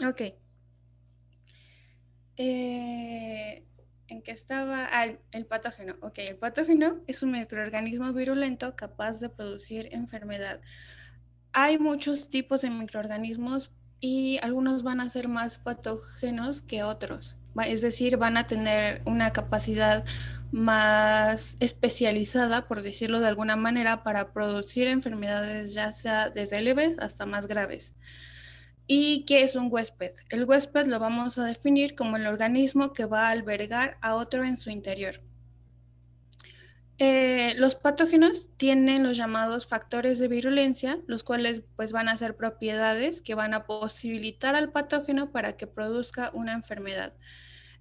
Ok. ¿En qué estaba? Ah, el patógeno. Ok, el patógeno es un microorganismo virulento capaz de producir enfermedad. Hay muchos tipos de microorganismos y algunos van a ser más patógenos que otros. Es decir, van a tener una capacidad más especializada, por decirlo de alguna manera, para producir enfermedades ya sea desde leves hasta más graves. ¿Y qué es un huésped? El huésped lo vamos a definir como el organismo que va a albergar a otro en su interior. Los patógenos tienen los llamados factores de virulencia, los cuales pues van a ser propiedades que van a posibilitar al patógeno para que produzca una enfermedad.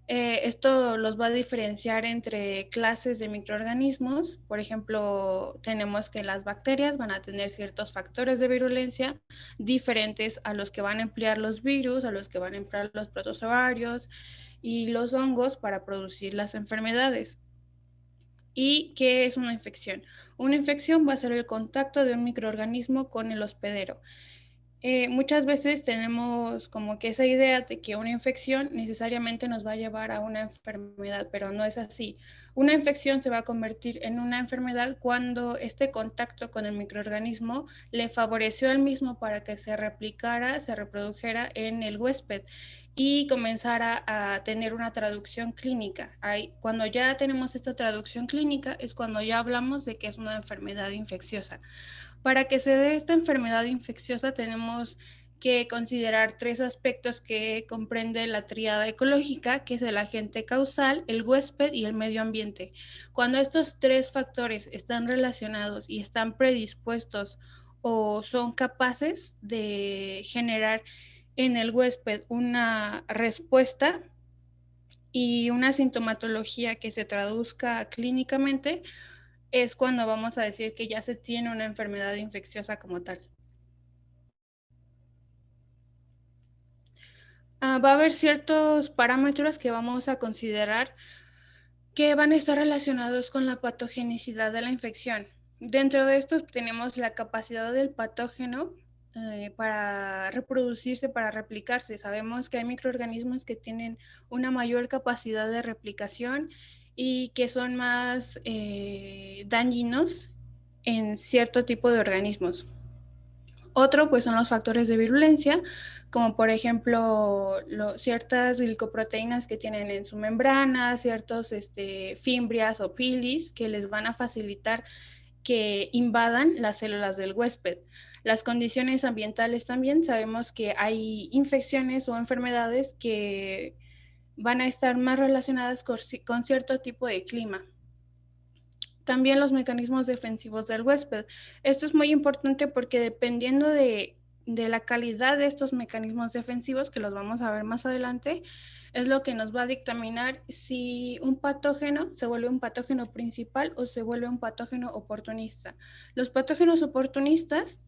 Esto los va a diferenciar entre clases de microorganismos. Por ejemplo, tenemos que las bacterias van a tener ciertos factores de virulencia diferentes a los que van a emplear los virus, a los que van a emplear los protozoarios y los hongos para producir las enfermedades. ¿Y qué es una infección? Una infección va a ser el contacto de un microorganismo con el hospedero. Muchas veces tenemos como que esa idea de que una infección necesariamente nos va a llevar a una enfermedad, pero no es así. Una infección se va a convertir en una enfermedad cuando este contacto con el microorganismo le favoreció al mismo para que se replicara, se reprodujera en el huésped y comenzara a tener una traducción clínica. Cuando ya tenemos esta traducción clínica es cuando ya hablamos de que es una enfermedad infecciosa. Para que se dé esta enfermedad infecciosa tenemos que considerar tres aspectos que comprende la tríada ecológica, que es el agente causal, el huésped y el medio ambiente. Cuando estos tres factores están relacionados y están predispuestos o son capaces de generar en el huésped una respuesta y una sintomatología que se traduzca clínicamente, es cuando vamos a decir que ya se tiene una enfermedad infecciosa como tal. Va a haber ciertos parámetros que vamos a considerar que van a estar relacionados con la patogenicidad de la infección. Dentro de estos tenemos la capacidad del patógeno para reproducirse, para replicarse. Sabemos que hay microorganismos que tienen una mayor capacidad de replicación y que son más dañinos en cierto tipo de organismos. Otro, pues, son los factores de virulencia, como por ejemplo ciertas glicoproteínas que tienen en su membrana, ciertos fimbrias o pilis que les van a facilitar que invadan las células del huésped. Las condiciones ambientales también, sabemos que hay infecciones o enfermedades que van a estar más relacionadas con cierto tipo de clima. También los mecanismos defensivos del huésped. Esto es muy importante porque dependiendo de la calidad de estos mecanismos defensivos, que los vamos a ver más adelante, es lo que nos va a dictaminar si un patógeno se vuelve un patógeno principal o se vuelve un patógeno oportunista. Los patógenos oportunistas,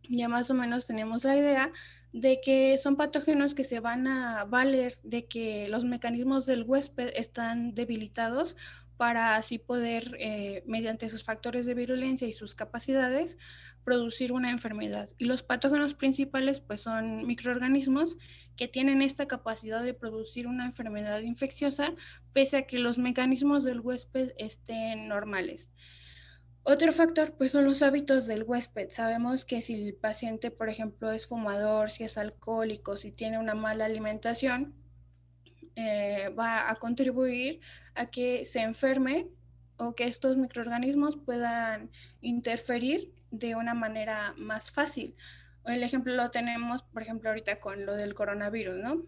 ya más o menos tenemos la idea de que son patógenos que se van a valer de que los mecanismos del huésped están debilitados para así poder, mediante sus factores de virulencia y sus capacidades, producir una enfermedad. Y los patógenos principales pues son microorganismos que tienen esta capacidad de producir una enfermedad infecciosa pese a que los mecanismos del huésped estén normales. Otro factor, pues, son los hábitos del huésped. Sabemos que si el paciente, por ejemplo, es fumador, si es alcohólico, si tiene una mala alimentación, va a contribuir a que se enferme o que estos microorganismos puedan interferir de una manera más fácil. El ejemplo lo tenemos, por ejemplo, ahorita con lo del coronavirus, ¿no?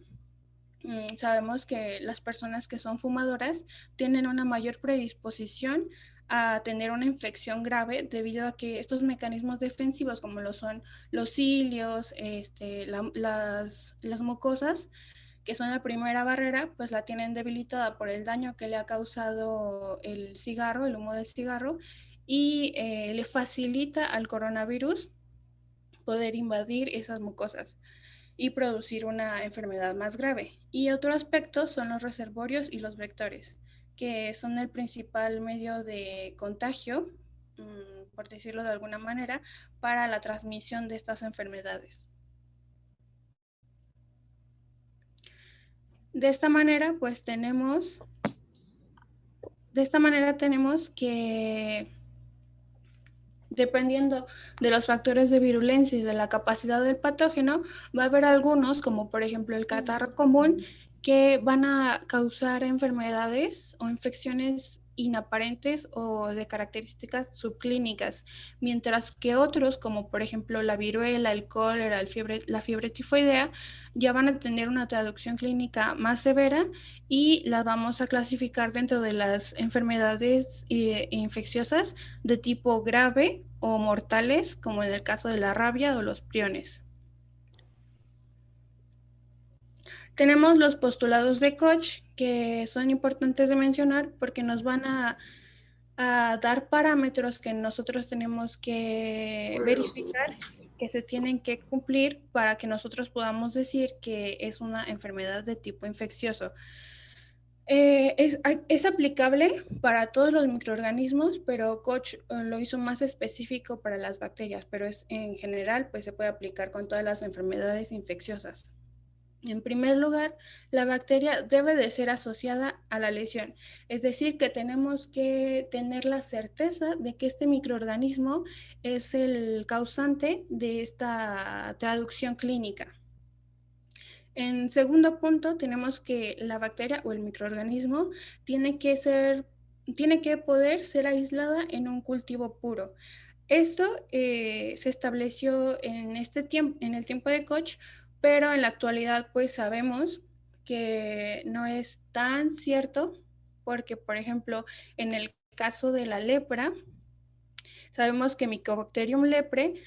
Sabemos que las personas que son fumadoras tienen una mayor predisposición a tener una infección grave debido a que estos mecanismos defensivos como lo son los cilios, las mucosas, que son la primera barrera, pues la tienen debilitada por el daño que le ha causado el cigarro, el humo del cigarro, y le facilita al coronavirus poder invadir esas mucosas y producir una enfermedad más grave. Y otro aspecto son los reservorios y los vectores, que son el principal medio de contagio, por decirlo de alguna manera, para la transmisión de estas enfermedades. De esta manera, pues tenemos que, dependiendo de los factores de virulencia y de la capacidad del patógeno, va a haber algunos, como por ejemplo el catarro común, que van a causar enfermedades o infecciones inaparentes o de características subclínicas, mientras que otros, como por ejemplo la viruela, el cólera, la fiebre tifoidea, ya van a tener una traducción clínica más severa y las vamos a clasificar dentro de las enfermedades infecciosas de tipo grave o mortales, como en el caso de la rabia o los priones. Tenemos los postulados de Koch, que son importantes de mencionar porque nos van a dar parámetros que nosotros tenemos que verificar, que se tienen que cumplir para que nosotros podamos decir que es una enfermedad de tipo infeccioso. Es aplicable para todos los microorganismos, pero Koch lo hizo más específico para las bacterias, pero en general pues se puede aplicar con todas las enfermedades infecciosas. En primer lugar, la bacteria debe de ser asociada a la lesión, es decir, que tenemos que tener la certeza de que este microorganismo es el causante de esta traducción clínica. En segundo punto, tenemos que la bacteria o el microorganismo tiene que poder ser aislada en un cultivo puro. Esto se estableció en el tiempo de Koch, pero en la actualidad pues sabemos que no es tan cierto, porque por ejemplo, en el caso de la lepra, sabemos que Mycobacterium lepre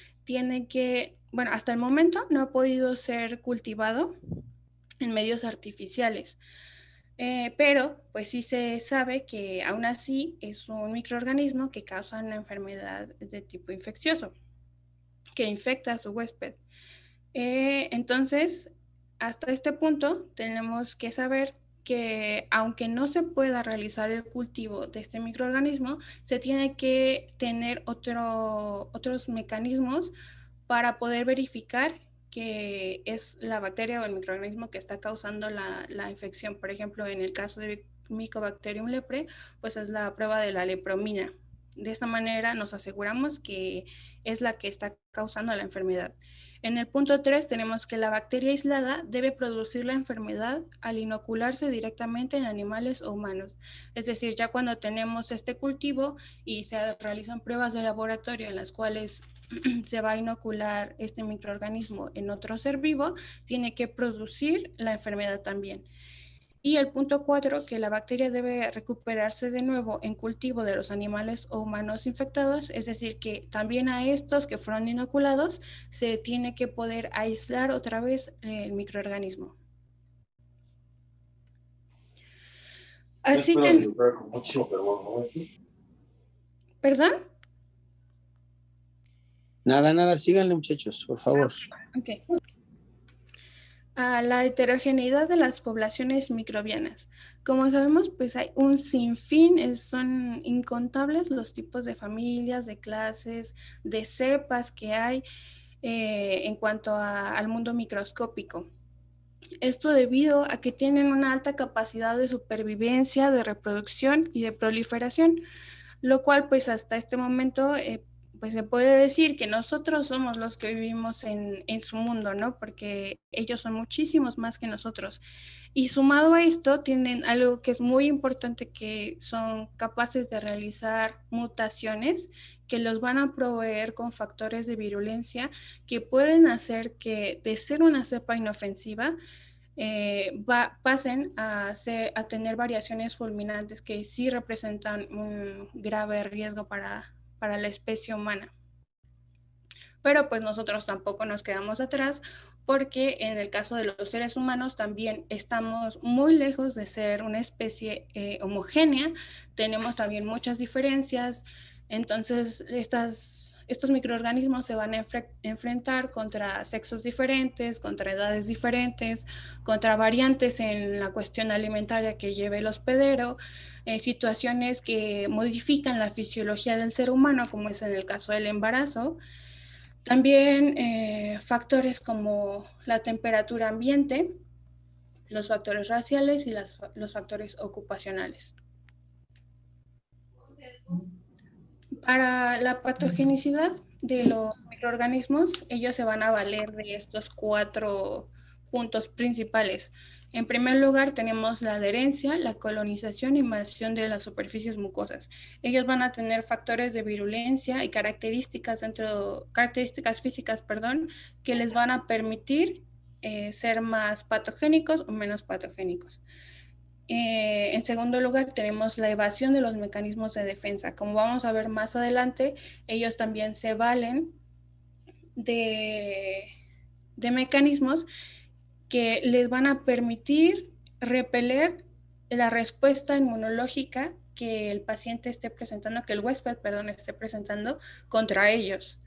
bueno, hasta el momento no ha podido ser cultivado en medios artificiales. Pero pues sí se sabe que aún así es un microorganismo que causa una enfermedad de tipo infeccioso, que infecta a su huésped. Entonces, hasta este punto tenemos que saber que aunque no se pueda realizar el cultivo de este microorganismo, se tiene que tener otros mecanismos para poder verificar que es la bacteria o el microorganismo que está causando la infección. Por ejemplo, en el caso de Mycobacterium lepre, pues es la prueba de la lepromina. De esta manera nos aseguramos que es la que está causando la enfermedad. En el punto 3 tenemos que la bacteria aislada debe producir la enfermedad al inocularse directamente en animales o humanos. Es decir, ya cuando tenemos este cultivo y se realizan pruebas de laboratorio en las cuales se va a inocular este microorganismo en otro ser vivo, tiene que producir la enfermedad también. Y el punto 4, que la bacteria debe recuperarse de nuevo en cultivo de los animales o humanos infectados, es decir, que también a estos que fueron inoculados se tiene que poder aislar otra vez el microorganismo. Así que... ¿Perdón? Nada, síganle muchachos, por favor. Ok. A la heterogeneidad de las poblaciones microbianas. Como sabemos, pues hay un sinfín, son incontables los tipos de familias, de clases, de cepas que hay en cuanto al mundo microscópico. Esto debido a que tienen una alta capacidad de supervivencia, de reproducción y de proliferación, lo cual pues hasta este momento pues se puede decir que nosotros somos los que vivimos en su mundo, ¿no? Porque ellos son muchísimos más que nosotros. Y sumado a esto, tienen algo que es muy importante, que son capaces de realizar mutaciones que los van a proveer con factores de virulencia que pueden hacer que de ser una cepa inofensiva, pasen a tener variaciones fulminantes que sí representan un grave riesgo para la especie humana. Pero pues nosotros tampoco nos quedamos atrás, porque en el caso de los seres humanos también estamos muy lejos de ser una especie homogénea, tenemos también muchas diferencias, entonces estos microorganismos se van a enfrentar contra sexos diferentes, contra edades diferentes, contra variantes en la cuestión alimentaria que lleve el hospedero, situaciones que modifican la fisiología del ser humano, como es en el caso del embarazo. También factores como la temperatura ambiente, los factores raciales y los factores ocupacionales. Para la patogenicidad de los microorganismos, ellos se van a valer de estos 4 puntos principales. En primer lugar, tenemos la adherencia, la colonización y invasión de las superficies mucosas. Ellos van a tener factores de virulencia y características físicas, que les van a permitir ser más patogénicos o menos patogénicos. En segundo lugar, tenemos la evasión de los mecanismos de defensa. Como vamos a ver más adelante, ellos también se valen de mecanismos que les van a permitir repeler la respuesta inmunológica que el paciente esté presentando, que el huésped, esté presentando contra ellos.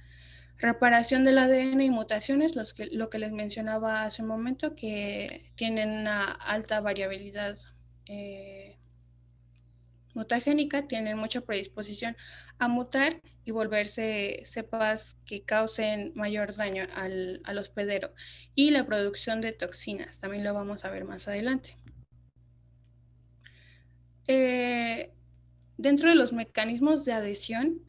Reparación del ADN y mutaciones, lo que les mencionaba hace un momento, que tienen una alta variabilidad mutagénica, tienen mucha predisposición a mutar y volverse cepas que causen mayor daño al hospedero. Y la producción de toxinas, también lo vamos a ver más adelante. Dentro de los mecanismos de adhesión,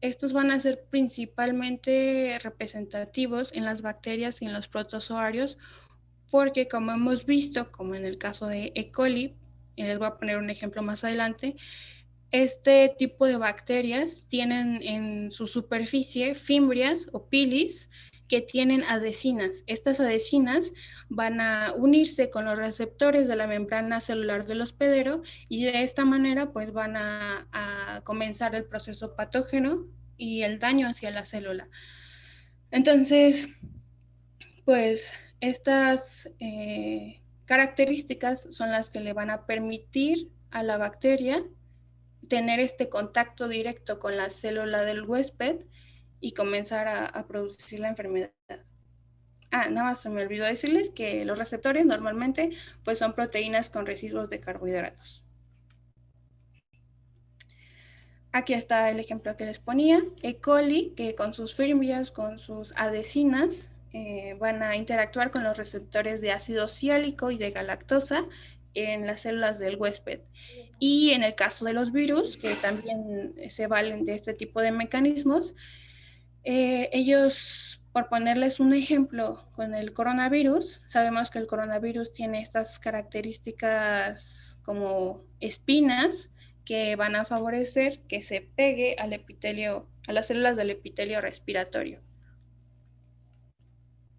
estos van a ser principalmente representativos en las bacterias y en los protozoarios, porque como hemos visto, como en el caso de E. coli, y les voy a poner un ejemplo más adelante, este tipo de bacterias tienen en su superficie fimbrias o pilis que tienen adhesinas. Estas adhesinas van a unirse con los receptores de la membrana celular del hospedero y de esta manera pues van a comenzar el proceso patógeno y el daño hacia la célula. Entonces, pues estas características son las que le van a permitir a la bacteria tener este contacto directo con la célula del huésped y comenzar a producir la enfermedad. Nada más se me olvidó decirles que los receptores normalmente pues son proteínas con residuos de carbohidratos. Aquí está el ejemplo que les ponía, E. coli, que con sus fimbrias, con sus adhesinas, van a interactuar con los receptores de ácido ciálico y de galactosa en las células del huésped. Y en el caso de los virus, que también se valen de este tipo de mecanismos, ellos, por ponerles un ejemplo con el coronavirus, sabemos que el coronavirus tiene estas características como espinas que van a favorecer que se pegue al epitelio, a las células del epitelio respiratorio.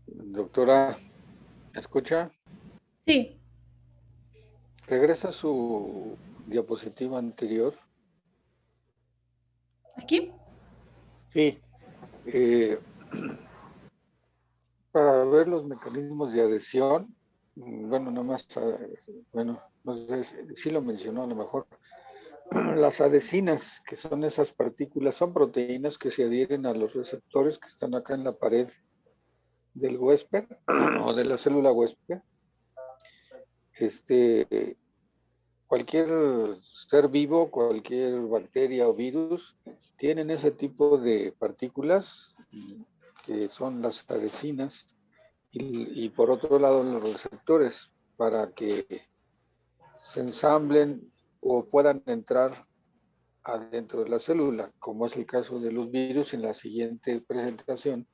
Doctora, ¿escucha? Sí. ¿Regresa su diapositiva anterior? ¿Aquí? Sí. Para ver los mecanismos de adhesión, bueno, nada más, bueno, no sé si lo mencionó a lo mejor. Las adhesinas, que son esas partículas, son proteínas que se adhieren a los receptores que están acá en la pared del huésped o de la célula huésped. Cualquier ser vivo, cualquier bacteria o virus, tienen ese tipo de partículas que son las adhesinas y por otro lado los receptores para que se ensamblen o puedan entrar adentro de la célula, como es el caso de los virus en la siguiente presentación,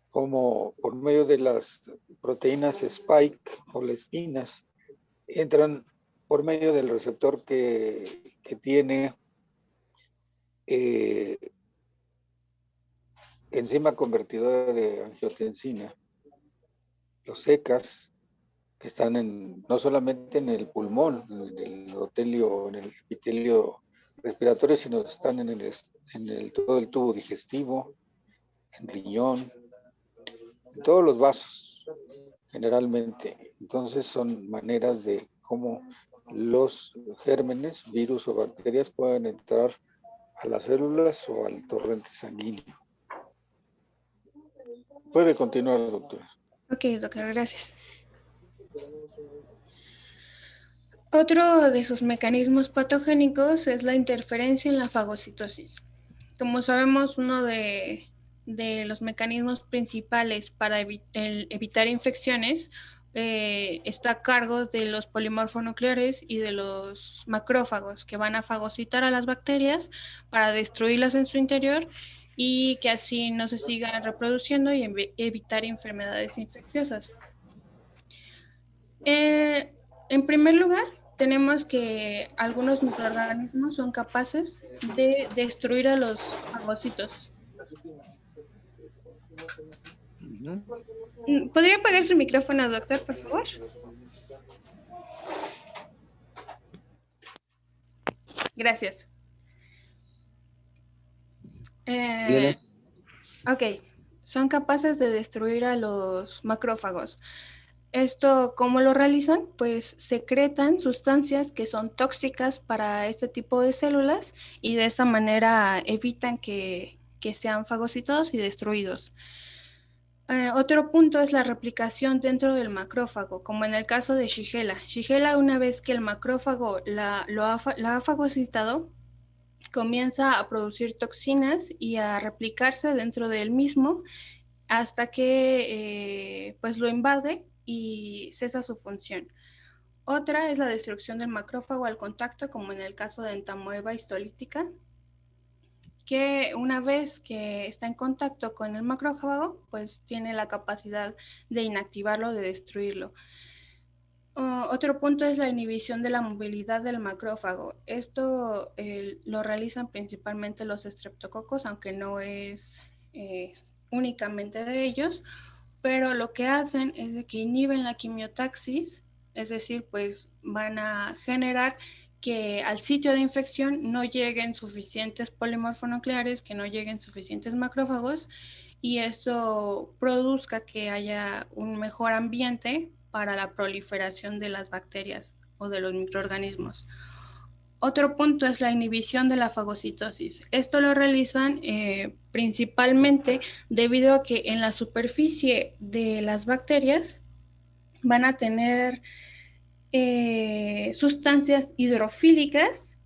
como por medio de las proteínas spike o las espinas, entran por medio del receptor que tiene enzima convertidora de angiotensina, los ECAs, que están no solamente en el pulmón, en el epitelio respiratorio, sino que están en todo el tubo digestivo, en el riñón, en todos los vasos, generalmente. Entonces son maneras de cómo los gérmenes, virus o bacterias pueden entrar a las células o al torrente sanguíneo. Puede continuar, doctora. Ok, doctor, gracias. Otro de sus mecanismos patogénicos es la interferencia en la fagocitosis. Como sabemos, uno de los mecanismos principales para evitar infecciones está a cargo de los polimorfonucleares y de los macrófagos, que van a fagocitar a las bacterias para destruirlas en su interior y que así no se sigan reproduciendo y evitar enfermedades infecciosas. En primer lugar, tenemos que algunos microorganismos son capaces de destruir a los fagocitos. ¿Podría apagar su micrófono, doctor, por favor? Gracias. Ok, son capaces de destruir a los macrófagos. ¿Esto cómo lo realizan? Pues secretan sustancias que son tóxicas para este tipo de células y de esta manera evitan que sean fagocitados y destruidos. Otro punto es la replicación dentro del macrófago, como en el caso de Shigella. Shigella, una vez que el macrófago la ha fagocitado, comienza a producir toxinas y a replicarse dentro del mismo hasta que pues lo invade y cesa su función. Otra es la destrucción del macrófago al contacto, como en el caso de entamoeba histolítica, que una vez que está en contacto con el macrófago, pues tiene la capacidad de inactivarlo, de destruirlo. Otro punto es la inhibición de la movilidad del macrófago. Esto lo realizan principalmente los estreptococos, aunque no es únicamente de ellos, pero lo que hacen es de que inhiben la quimiotaxis, es decir, pues van a generar que al sitio de infección no lleguen suficientes polimorfonucleares, que no lleguen suficientes macrófagos, y eso produzca que haya un mejor ambiente para la proliferación de las bacterias o de los microorganismos. Otro punto es la inhibición de la fagocitosis. Esto lo realizan principalmente debido a que en la superficie de las bacterias van a tener sustancias hidrofílicas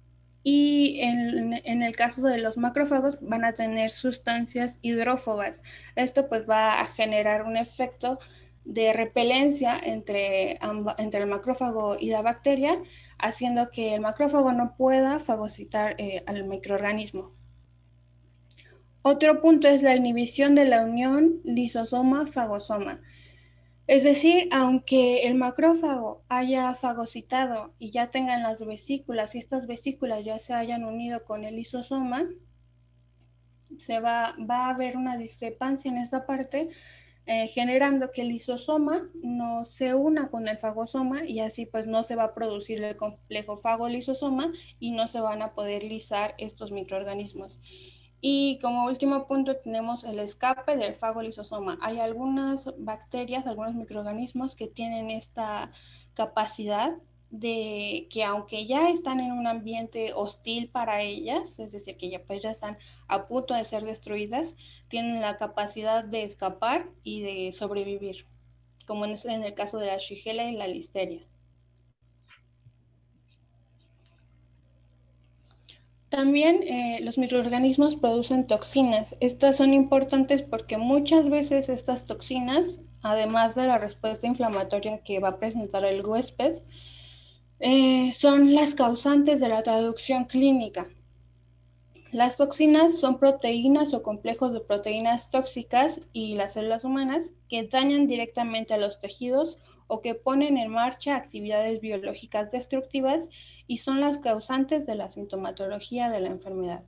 y en el caso de los macrófagos van a tener sustancias hidrófobas. Esto pues va a generar un efecto de repelencia entre el macrófago y la bacteria, haciendo que el macrófago no pueda fagocitar al microorganismo. Otro punto es la inhibición de la unión lisosoma-fagosoma. Es decir, aunque el macrófago haya fagocitado y ya tengan las vesículas y estas vesículas ya se hayan unido con el lisosoma, va a haber una discrepancia en esta parte, generando que el lisosoma no se una con el fagosoma y así pues no se va a producir el complejo fago-lisosoma y no se van a poder lisar estos microorganismos. Y como último punto tenemos el escape del fagolisosoma. Hay algunas bacterias, algunos microorganismos que tienen esta capacidad de que aunque ya están en un ambiente hostil para ellas, es decir, que ya pues ya están a punto de ser destruidas, tienen la capacidad de escapar y de sobrevivir, como en el caso de la Shigella y la Listeria. También los microorganismos producen toxinas. Estas son importantes porque muchas veces estas toxinas, además de la respuesta inflamatoria que va a presentar el huésped, son las causantes de la traducción clínica. Las toxinas son proteínas o complejos de proteínas tóxicas y las células humanas que dañan directamente a los tejidos o que ponen en marcha actividades biológicas destructivas y son las causantes de la sintomatología de la enfermedad.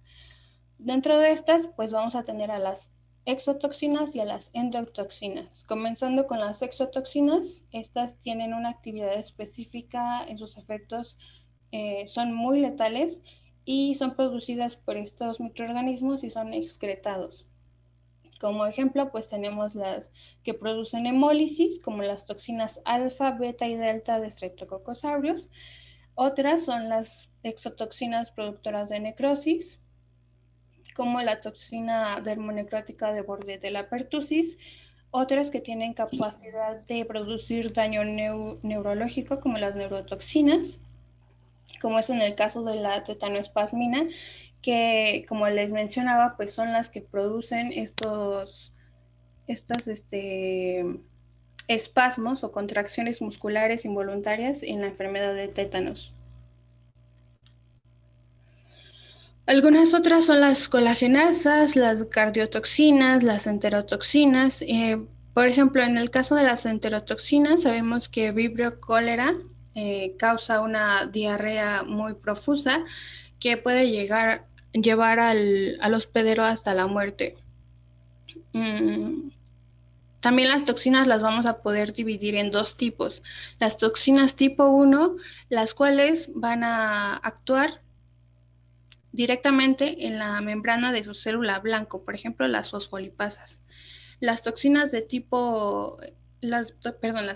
Dentro de estas, pues vamos a tener a las exotoxinas y a las endotoxinas. Comenzando con las exotoxinas, estas tienen una actividad específica en sus efectos, son muy letales y son producidas por estos microorganismos y son excretados. Como ejemplo, pues tenemos las que producen hemólisis, como las toxinas alfa, beta y delta de Streptococcus aureus. Otras son las exotoxinas productoras de necrosis, como la toxina dermonecrótica de Bordetella pertussis. Otras que tienen capacidad de producir daño neurológico, como las neurotoxinas, como es en el caso de la tetanoespasmina, que como les mencionaba, pues son las que producen estas espasmos o contracciones musculares involuntarias en la enfermedad de tétanos. Algunas otras son las colagenasas, las cardiotoxinas, las enterotoxinas. Por ejemplo, en el caso de las enterotoxinas, sabemos que Vibrio cholera causa una diarrea muy profusa que puede llevar al hospedero hasta la muerte. También las toxinas las vamos a poder dividir en dos tipos. Las toxinas tipo 1, las cuales van a actuar directamente en la membrana de su célula blanco, por ejemplo, las fosfolipasas. Las toxinas de tipo, las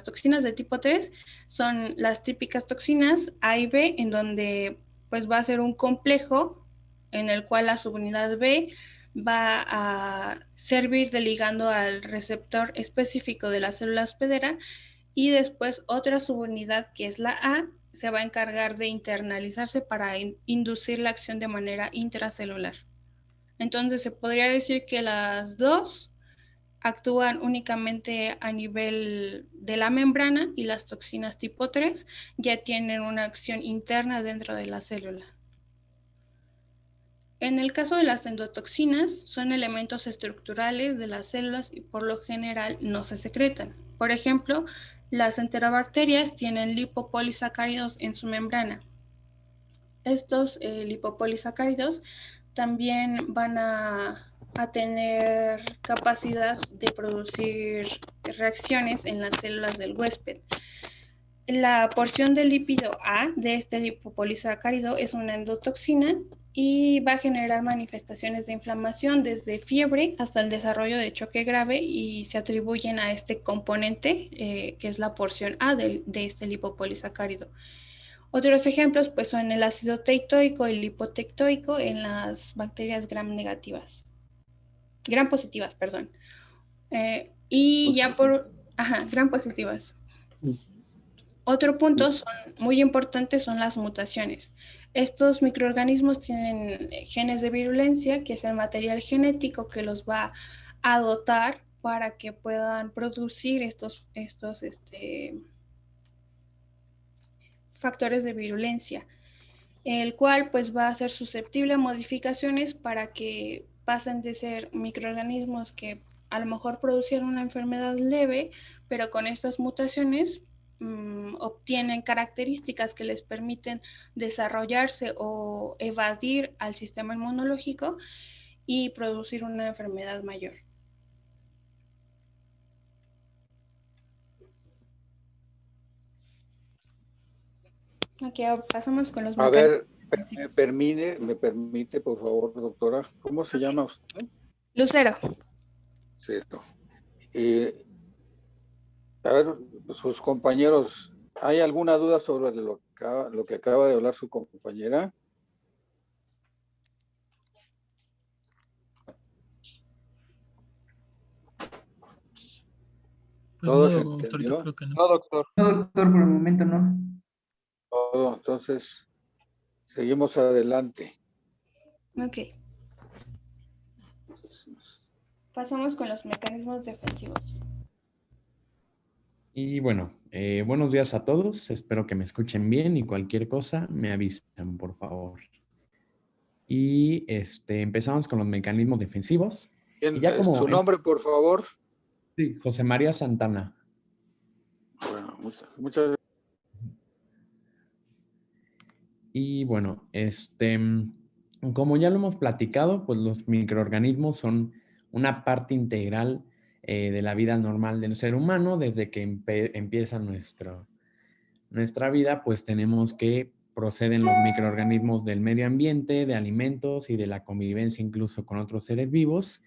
toxinas de tipo 3 son las típicas toxinas A y B, en donde pues va a ser un complejo en el cual la subunidad B va a servir de ligando al receptor específico de la célula hospedera y después otra subunidad que es la A se va a encargar de internalizarse para inducir la acción de manera intracelular. Entonces se podría decir que las dos actúan únicamente a nivel de la membrana y las toxinas tipo 3 ya tienen una acción interna dentro de la célula. En el caso de las endotoxinas, son elementos estructurales de las células y por lo general no se secretan. Por ejemplo, las enterobacterias tienen lipopolisacáridos en su membrana. Estos lipopolisacáridos también van a tener capacidad de producir reacciones en las células del huésped. La porción del lípido A de este lipopolisacárido es una endotoxina y va a generar manifestaciones de inflamación desde fiebre hasta el desarrollo de choque grave y se atribuyen a este componente que es la porción A de este lipopolisacárido. Otros ejemplos pues, son el ácido teitoico y el lipotectoico en las bacterias gram negativas, gram positivas, perdón. Y ya por, gram positivas. Otro punto muy importante son las mutaciones. Estos microorganismos tienen genes de virulencia, que es el material genético que los va a dotar para que puedan producir estos factores de virulencia, el cual pues va a ser susceptible a modificaciones para que pasen de ser microorganismos que a lo mejor producieron una enfermedad leve, pero con estas mutaciones obtienen características que les permiten desarrollarse o evadir al sistema inmunológico y producir una enfermedad mayor. Ok, pasamos con los mecanismos. A ver, me permite, por favor, doctora, ¿cómo se llama usted? Lucero. Cierto. A ver, sus compañeros, ¿hay alguna duda sobre lo que acaba de hablar su compañera? Pues no, doctor, yo creo que no. No, doctor. No, doctor, por el momento no. Todo, entonces, seguimos adelante. Ok. Pasamos con los mecanismos defensivos. Y bueno, buenos días a todos. Espero que me escuchen bien y cualquier cosa me avisan, por favor. Y empezamos con los mecanismos defensivos. Bien, y ya como, ¿su nombre, por favor? Sí, José María Santana. Bueno, muchas gracias. Y bueno, como ya lo hemos platicado, pues los microorganismos son una parte integral de la vida normal del ser humano. Desde que empieza nuestra vida, pues tenemos que proceden los microorganismos del medio ambiente, de alimentos y de la convivencia incluso con otros seres vivos,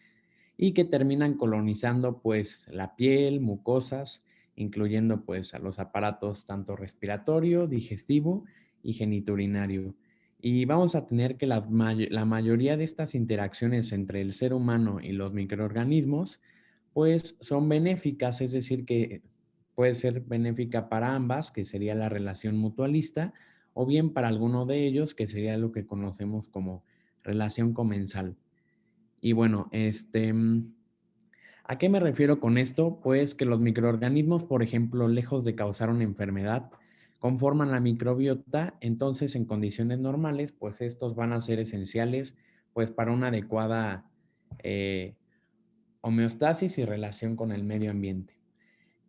y que terminan colonizando pues la piel, mucosas, incluyendo pues a los aparatos tanto respiratorio, digestivo y genitourinario. Y vamos a tener que la mayoría de estas interacciones entre el ser humano y los microorganismos pues son benéficas, es decir, que puede ser benéfica para ambas, que sería la relación mutualista, o bien para alguno de ellos, que sería lo que conocemos como relación comensal. Y bueno, ¿A qué me refiero con esto? Pues que los microorganismos, por ejemplo, lejos de causar una enfermedad, conforman la microbiota, entonces en condiciones normales, pues estos van a ser esenciales pues para una adecuada homeostasis y relación con el medio ambiente.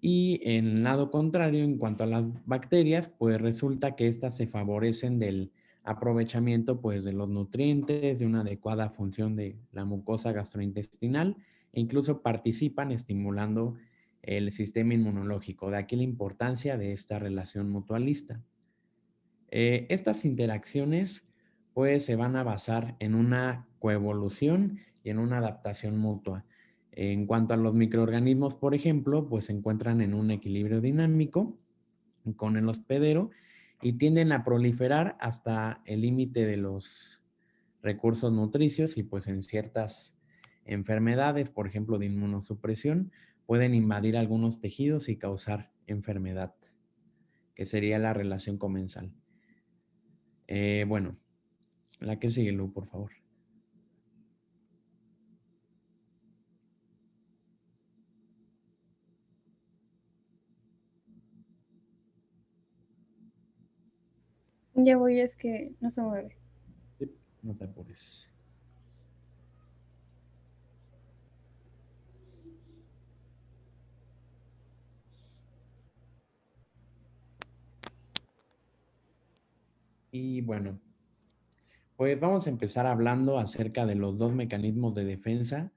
Y en el lado contrario, en cuanto a las bacterias, pues resulta que éstas se favorecen del aprovechamiento pues de los nutrientes, de una adecuada función de la mucosa gastrointestinal e incluso participan estimulando el sistema inmunológico. De aquí la importancia de esta relación mutualista. Estas interacciones pues se van a basar en una coevolución y en una adaptación mutua. En cuanto a los microorganismos, por ejemplo, pues se encuentran en un equilibrio dinámico con el hospedero y tienden a proliferar hasta el límite de los recursos nutricios y pues en ciertas enfermedades, por ejemplo de inmunosupresión, pueden invadir algunos tejidos y causar enfermedad, que sería la relación comensal. Bueno, la que sigue, Lu, por favor. Ya voy, es que no se mueve. Sí, no te apures. Y bueno, pues vamos a empezar hablando acerca de los dos mecanismos de defensa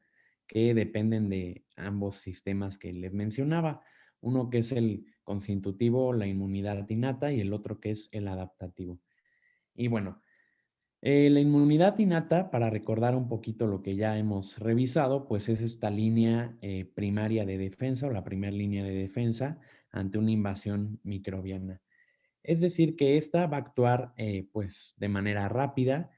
que dependen de ambos sistemas que les mencionaba. Uno que es el constitutivo, la inmunidad innata, y el otro que es el adaptativo. Y bueno, la inmunidad innata, para recordar un poquito lo que ya hemos revisado, pues es esta línea primaria de defensa o la primera línea de defensa ante una invasión microbiana. Es decir, que esta va a actuar pues de manera rápida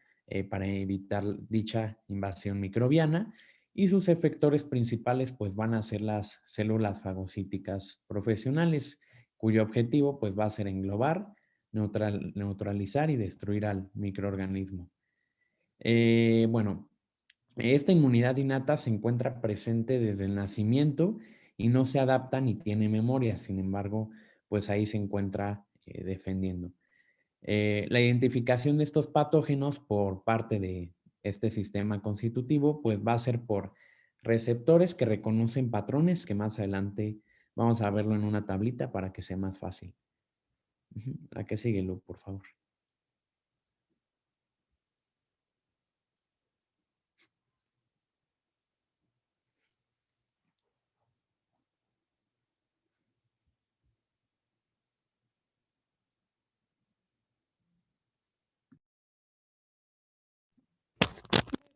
para evitar dicha invasión microbiana y sus efectores principales pues van a ser las células fagocíticas profesionales, cuyo objetivo pues va a ser englobar, neutralizar y destruir al microorganismo. Bueno, esta inmunidad innata se encuentra presente desde el nacimiento y no se adapta ni tiene memoria, sin embargo, pues ahí se encuentra defendiendo. La identificación de estos patógenos por parte de este sistema constitutivo, pues va a ser por receptores que reconocen patrones, que más adelante vamos a verlo en una tablita para que sea más fácil. La que sigue, Lu, por favor.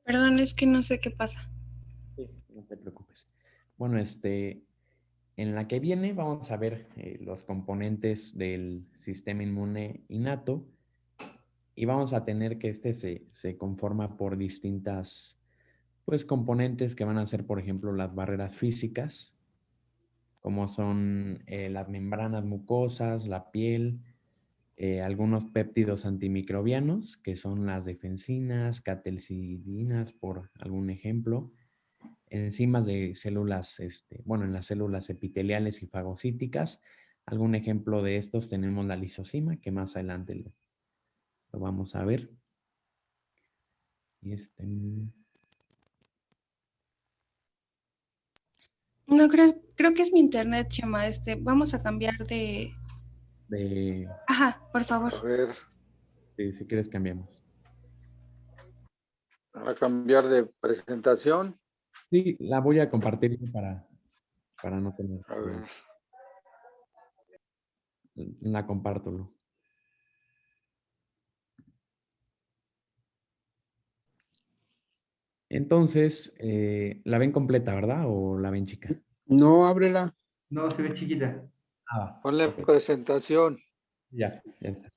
Perdón, es que no sé qué pasa. Sí, no te preocupes. Bueno, en la que viene vamos a ver los componentes del sistema inmune innato y vamos a tener que se conforma por distintas pues, componentes que van a ser, por ejemplo, las barreras físicas, como son las membranas mucosas, la piel, algunos péptidos antimicrobianos, que son las defensinas, catecolaminas, por algún ejemplo, enzimas de células, bueno, en las células epiteliales y fagocíticas. Algún ejemplo de estos tenemos la lisozima, que más adelante lo vamos a ver. Y No, creo que es mi internet, Chema. Vamos a cambiar de... Ajá, por favor. A ver, si quieres cambiamos. a cambiar de presentación. Sí, la voy a compartir para no tener. A ver. La comparto, Lu. Entonces, la ven completa, ¿verdad? ¿O la ven chica? No, ábrela. No, se ve chiquita. Ponle presentación. Ya está.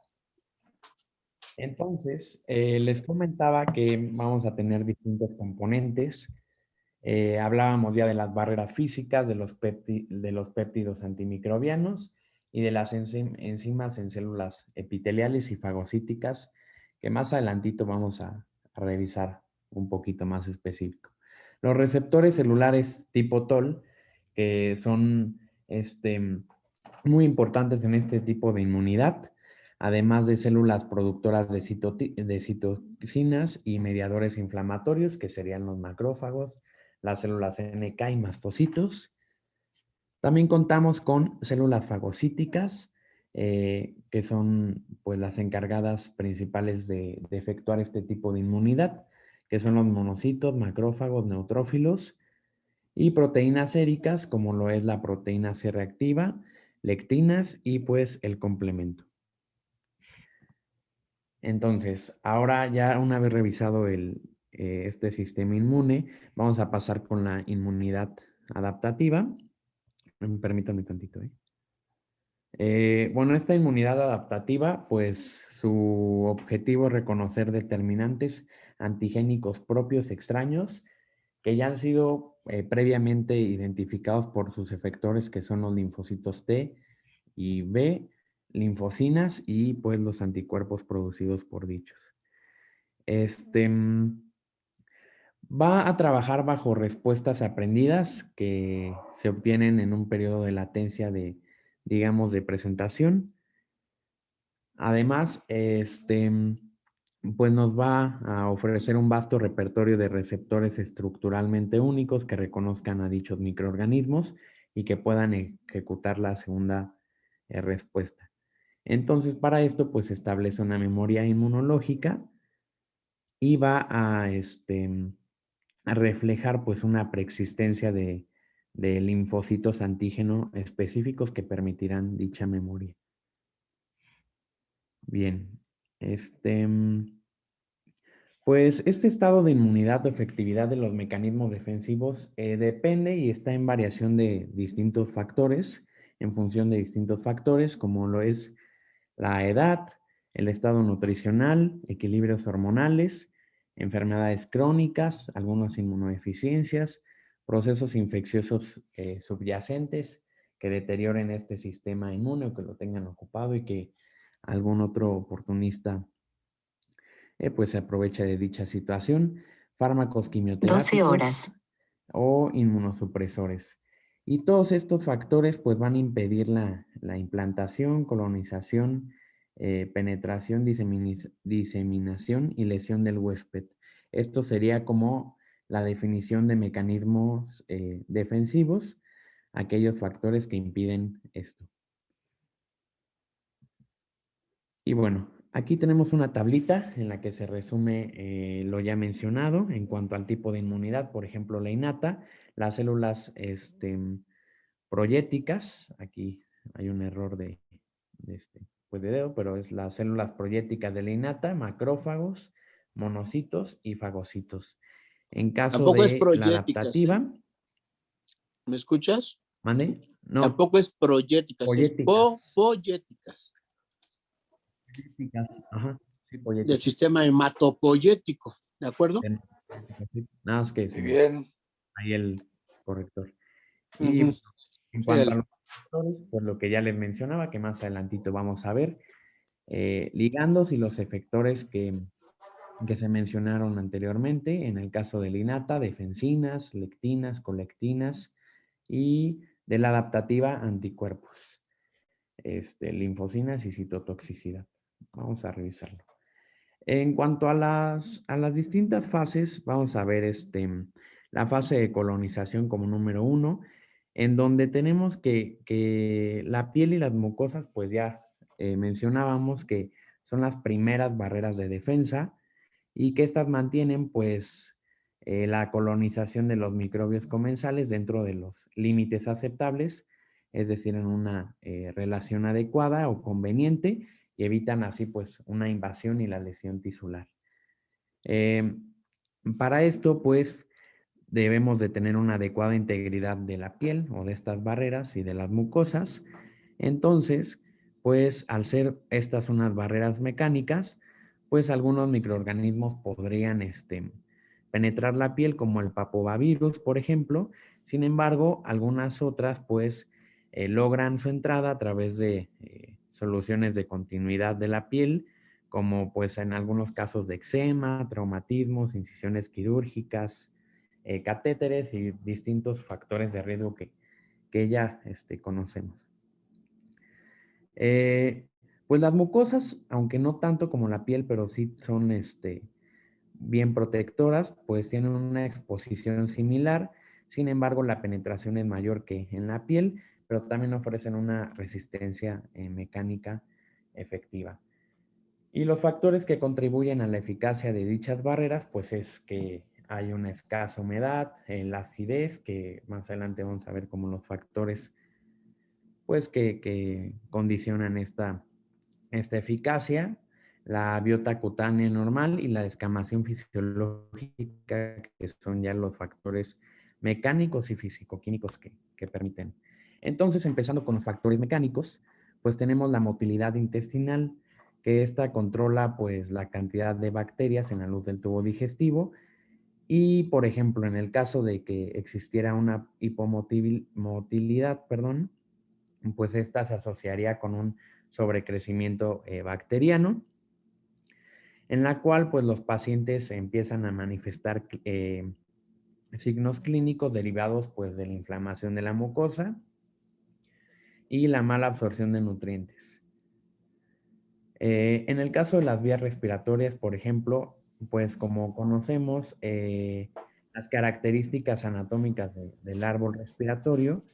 Entonces, les comentaba que vamos a tener distintos componentes. Hablábamos ya de las barreras físicas, de los péptidos antimicrobianos y de las enzimas en células epiteliales y fagocíticas, que más adelantito vamos a revisar un poquito más específico. Los receptores celulares tipo TOL, que son muy importantes en este tipo de inmunidad, además de células productoras de citocinas y mediadores inflamatorios, que serían los macrófagos, las células NK y mastocitos. También contamos con células fagocíticas, que son pues, las encargadas principales de efectuar este tipo de inmunidad, que son los monocitos, macrófagos, neutrófilos, y proteínas séricas, como lo es la proteína C reactiva, lectinas y pues el complemento. Entonces, ahora ya una vez revisado este sistema inmune, vamos a pasar con la inmunidad adaptativa. Permítanme tantito, bueno, esta inmunidad adaptativa, pues su objetivo es reconocer determinantes antigénicos propios extraños que ya han sido previamente identificados por sus efectores, que son los linfocitos T y B, linfocinas y pues los anticuerpos producidos por dichos. Va a trabajar bajo respuestas aprendidas que se obtienen en un periodo de latencia digamos, de presentación. Además, pues nos va a ofrecer un vasto repertorio de receptores estructuralmente únicos que reconozcan a dichos microorganismos y que puedan ejecutar la segunda respuesta. Entonces, para esto, pues establece una memoria inmunológica y va a reflejar pues una preexistencia de linfocitos antígeno específicos que permitirán dicha memoria. Bien, pues este estado de inmunidad o efectividad de los mecanismos defensivos depende y está en variación de distintos factores, en función de distintos factores, como lo es la edad, el estado nutricional, equilibrios hormonales, enfermedades crónicas, algunas inmunodeficiencias, procesos infecciosos subyacentes que deterioren este sistema inmune o que lo tengan ocupado y que algún otro oportunista pues se aprovecha de dicha situación, fármacos quimioterápicos 12 horas. o inmunosupresores. Y todos estos factores pues van a impedir la implantación, colonización, penetración, diseminación y lesión del huésped. Esto sería como la definición de mecanismos defensivos, aquellos factores que impiden esto. Y bueno, aquí tenemos una tablita en la que se resume lo ya mencionado en cuanto al tipo de inmunidad, por ejemplo, la innata, las células proyéticas, aquí hay un error pues de dedo, pero es las células proyéticas de la innata, macrófagos, monocitos y fagocitos. En caso Tampoco es de la proyéticas, adaptativa, ¿me escuchas? ¿mande? No, Tampoco es proyéticas, poyéticas. es poyéticas. Ajá, sí, Del poyéticas. sistema hematopoyético, ¿de acuerdo? Nada más que Muy bien. ahí el corrector. Y en cuanto a los factores, pues lo que ya les mencionaba, que más adelantito vamos a ver, ligandos y los efectores que se mencionaron anteriormente, en el caso de la innata, defensinas, lectinas, colectinas y de la adaptativa, anticuerpos, linfocinas y citotoxicidad. Vamos a revisarlo. En cuanto a las distintas fases, vamos a ver la fase de colonización como número 1, en donde tenemos que la piel y las mucosas, pues ya mencionábamos que son las primeras barreras de defensa y que estas mantienen pues la colonización de los microbios comensales dentro de los límites aceptables, es decir, en una relación adecuada o conveniente, y evitan así pues una invasión y la lesión tisular. Para esto pues debemos de tener una adecuada integridad de la piel o de estas barreras y de las mucosas. Entonces, pues al ser estas unas barreras mecánicas, pues algunos microorganismos podrían penetrar la piel, como el papovavirus, por ejemplo. Sin embargo, algunas otras pues logran su entrada a través de soluciones de continuidad de la piel, como pues en algunos casos de eczema, traumatismos, incisiones quirúrgicas, catéteres y distintos factores de riesgo que ya conocemos. Pues las mucosas, aunque no tanto como la piel, pero sí son bien protectoras, pues tienen una exposición similar. Sin embargo, la penetración es mayor que en la piel, pero también ofrecen una resistencia mecánica efectiva. Y los factores que contribuyen a la eficacia de dichas barreras, pues es que hay una escasa humedad, la acidez, que más adelante vamos a ver como los factores pues que condicionan esta eficacia, la biota cutánea normal y la descamación fisiológica, que son ya los factores mecánicos y fisicoquímicos que permiten. Entonces, empezando con los factores mecánicos, pues tenemos la motilidad intestinal, que esta controla pues la cantidad de bacterias en la luz del tubo digestivo y, por ejemplo, en el caso de que existiera una hipomotilidad, pues esta se asociaría con un sobrecrecimiento bacteriano, en la cual pues los pacientes empiezan a manifestar signos clínicos derivados pues de la inflamación de la mucosa y la mala absorción de nutrientes. En el caso de las vías respiratorias, por ejemplo, pues como conocemos, las características anatómicas del árbol respiratorio,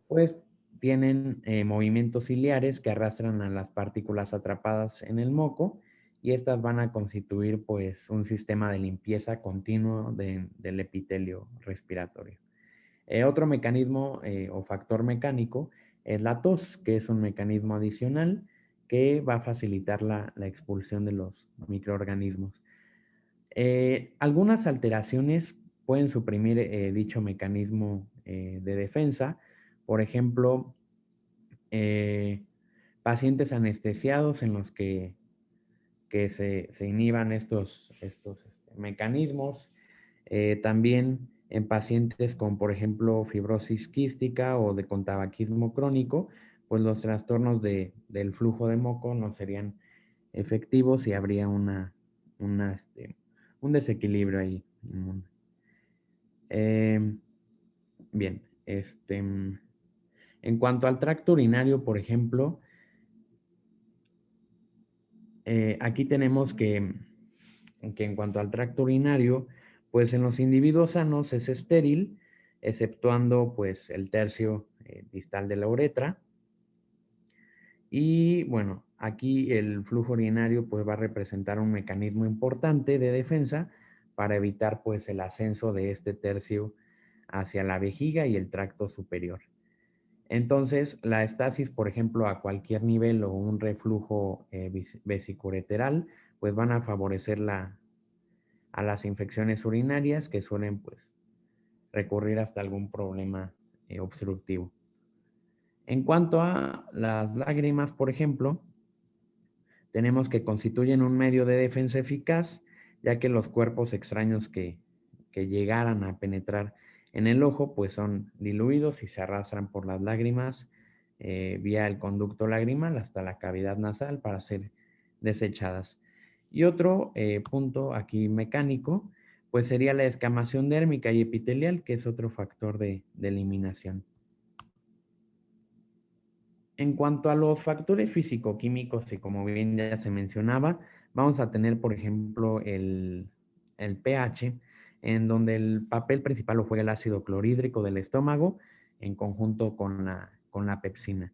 pues tienen movimientos ciliares que arrastran a las partículas atrapadas en el moco y estas van a constituir pues un sistema de limpieza continuo del epitelio respiratorio. Otro mecanismo o factor mecánico es la tos, que es un mecanismo adicional que va a facilitar la expulsión de los microorganismos. Algunas alteraciones pueden suprimir dicho mecanismo de defensa. Por ejemplo, pacientes anestesiados en los que se inhiban estos mecanismos. También en pacientes con, por ejemplo, fibrosis quística o con tabaquismo crónico, pues los trastornos del flujo de moco no serían efectivos y habría un desequilibrio ahí. Bien, en cuanto al tracto urinario, por ejemplo, aquí tenemos que en cuanto al tracto urinario, pues en los individuos sanos es estéril, exceptuando pues el tercio distal de la uretra. Y bueno, aquí el flujo urinario pues va a representar un mecanismo importante de defensa para evitar pues el ascenso de este tercio hacia la vejiga y el tracto superior. Entonces, la estasis, por ejemplo, a cualquier nivel o un reflujo vesicureteral, pues van a favorecer a las infecciones urinarias que suelen pues recurrir hasta algún problema obstructivo. En cuanto a las lágrimas, por ejemplo, tenemos que constituyen un medio de defensa eficaz, ya que los cuerpos extraños que llegaran a penetrar en el ojo, pues son diluidos y se arrastran por las lágrimas vía el conducto lagrimal hasta la cavidad nasal para ser desechadas. Y otro punto aquí mecánico, pues sería la descamación dérmica y epitelial, que es otro factor de eliminación. En cuanto a los factores físico-químicos, y como bien ya se mencionaba, vamos a tener, por ejemplo, el pH, en donde el papel principal lo juega el ácido clorhídrico del estómago en conjunto con la pepsina.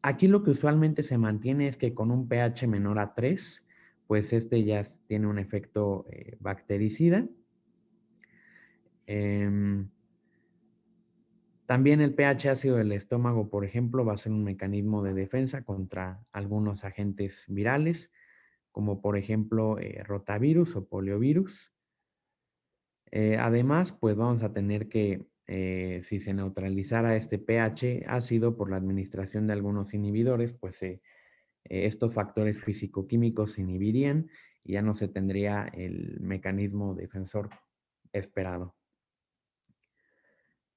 Aquí lo que usualmente se mantiene es que con un pH menor a 3, pues ya tiene un efecto bactericida. También el pH ácido del estómago, por ejemplo, va a ser un mecanismo de defensa contra algunos agentes virales, como por ejemplo rotavirus o poliovirus. Además, pues vamos a tener que, si se neutralizara este pH ácido por la administración de algunos inhibidores, pues estos factores físico-químicos se inhibirían y ya no se tendría el mecanismo defensor esperado.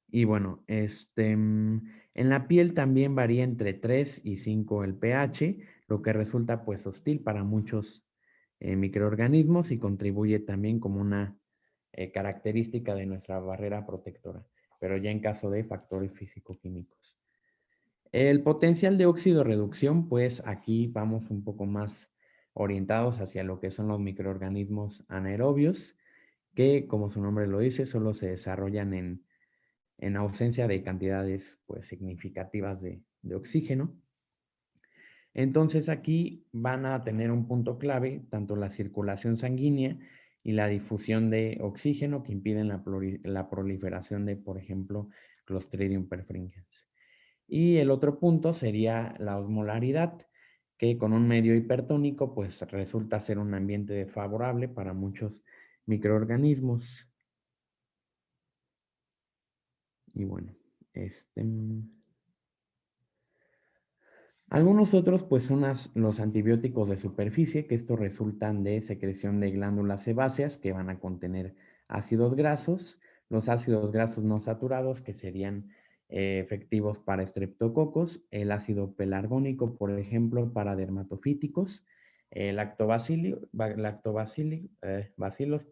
Y bueno, en la piel también varía entre 3 y 5 el pH, lo que resulta pues hostil para muchos microorganismos y contribuye también como una característica de nuestra barrera protectora, pero ya en caso de factores físico-químicos. El potencial de óxido-reducción, pues aquí vamos un poco más orientados hacia lo que son los microorganismos anaerobios, que como su nombre lo dice, solo se desarrollan en ausencia de cantidades pues, significativas de oxígeno. Entonces aquí van a tener un punto clave tanto la circulación sanguínea y la difusión de oxígeno que impiden la proliferación de, por ejemplo, Clostridium perfringens. Y el otro punto sería la osmolaridad, que con un medio hipertónico pues resulta ser un ambiente desfavorable para muchos microorganismos. Y bueno, algunos otros pues son los antibióticos de superficie, que estos resultan de secreción de glándulas sebáceas que van a contener ácidos grasos, los ácidos grasos no saturados que serían efectivos para estreptococos, el ácido pelargónico, por ejemplo, para dermatofíticos, bacilos,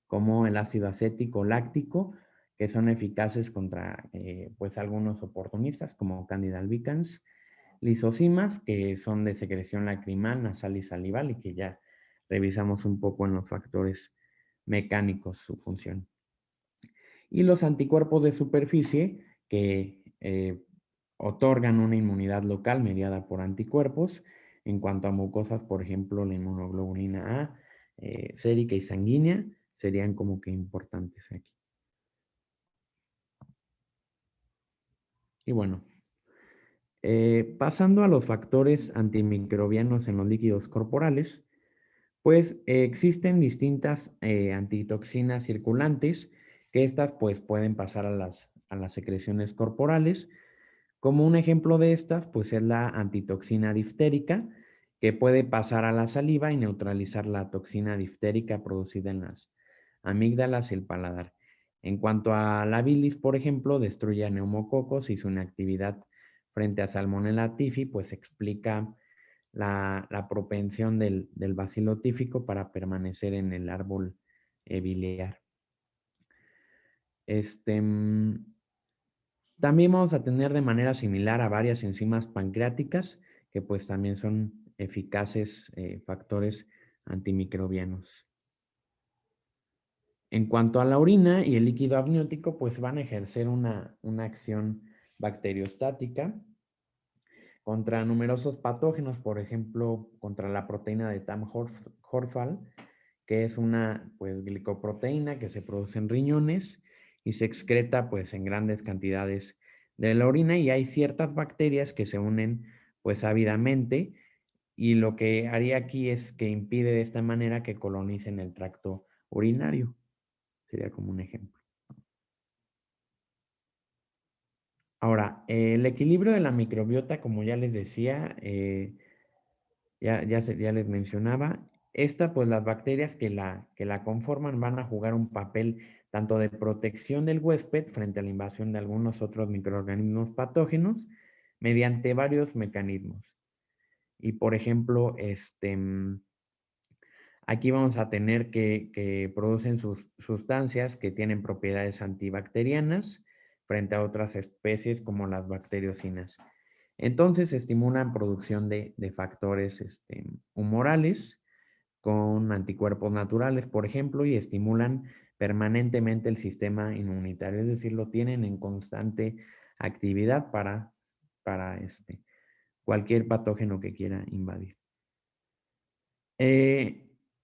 como el ácido acético láctico, que son eficaces contra pues algunos oportunistas como Candida albicans, lisosimas, que son de secreción lacrimal, nasal y salival, y que ya revisamos un poco en los factores mecánicos su función. Y los anticuerpos de superficie, que otorgan una inmunidad local mediada por anticuerpos. En cuanto a mucosas, por ejemplo, la inmunoglobulina A, sérica y sanguínea, serían como que importantes aquí. Y bueno, pasando a los factores antimicrobianos en los líquidos corporales, pues existen distintas antitoxinas circulantes que estas pues pueden pasar a las secreciones corporales. Como un ejemplo de estas pues es la antitoxina diftérica, que puede pasar a la saliva y neutralizar la toxina diftérica producida en las amígdalas y el paladar. En cuanto a la bilis, por ejemplo, destruye a neumococos y su inactividad frente a Salmonella typhi, pues explica la propensión del bacilo tífico para permanecer en el árbol biliar. También vamos a tener de manera similar a varias enzimas pancreáticas que pues también son eficaces factores antimicrobianos. En cuanto a la orina y el líquido amniótico, pues van a ejercer una acción bacteriostática contra numerosos patógenos, por ejemplo, contra la proteína de Tamm-Horfall, que es una pues, glicoproteína que se produce en riñones y se excreta pues, en grandes cantidades de la orina, y hay ciertas bacterias que se unen pues ávidamente, y lo que haría aquí es que impide de esta manera que colonicen el tracto urinario. Sería como un ejemplo. Ahora, el equilibrio de la microbiota, como ya les decía, ya les mencionaba, pues las bacterias que la conforman van a jugar un papel tanto de protección del huésped frente a la invasión de algunos otros microorganismos patógenos mediante varios mecanismos. Y por ejemplo, aquí vamos a tener que producen sustancias que tienen propiedades antibacterianas frente a otras especies como las bacteriocinas. Entonces estimulan producción de factores humorales con anticuerpos naturales, por ejemplo, y estimulan permanentemente el sistema inmunitario, es decir, lo tienen en constante actividad para cualquier patógeno que quiera invadir.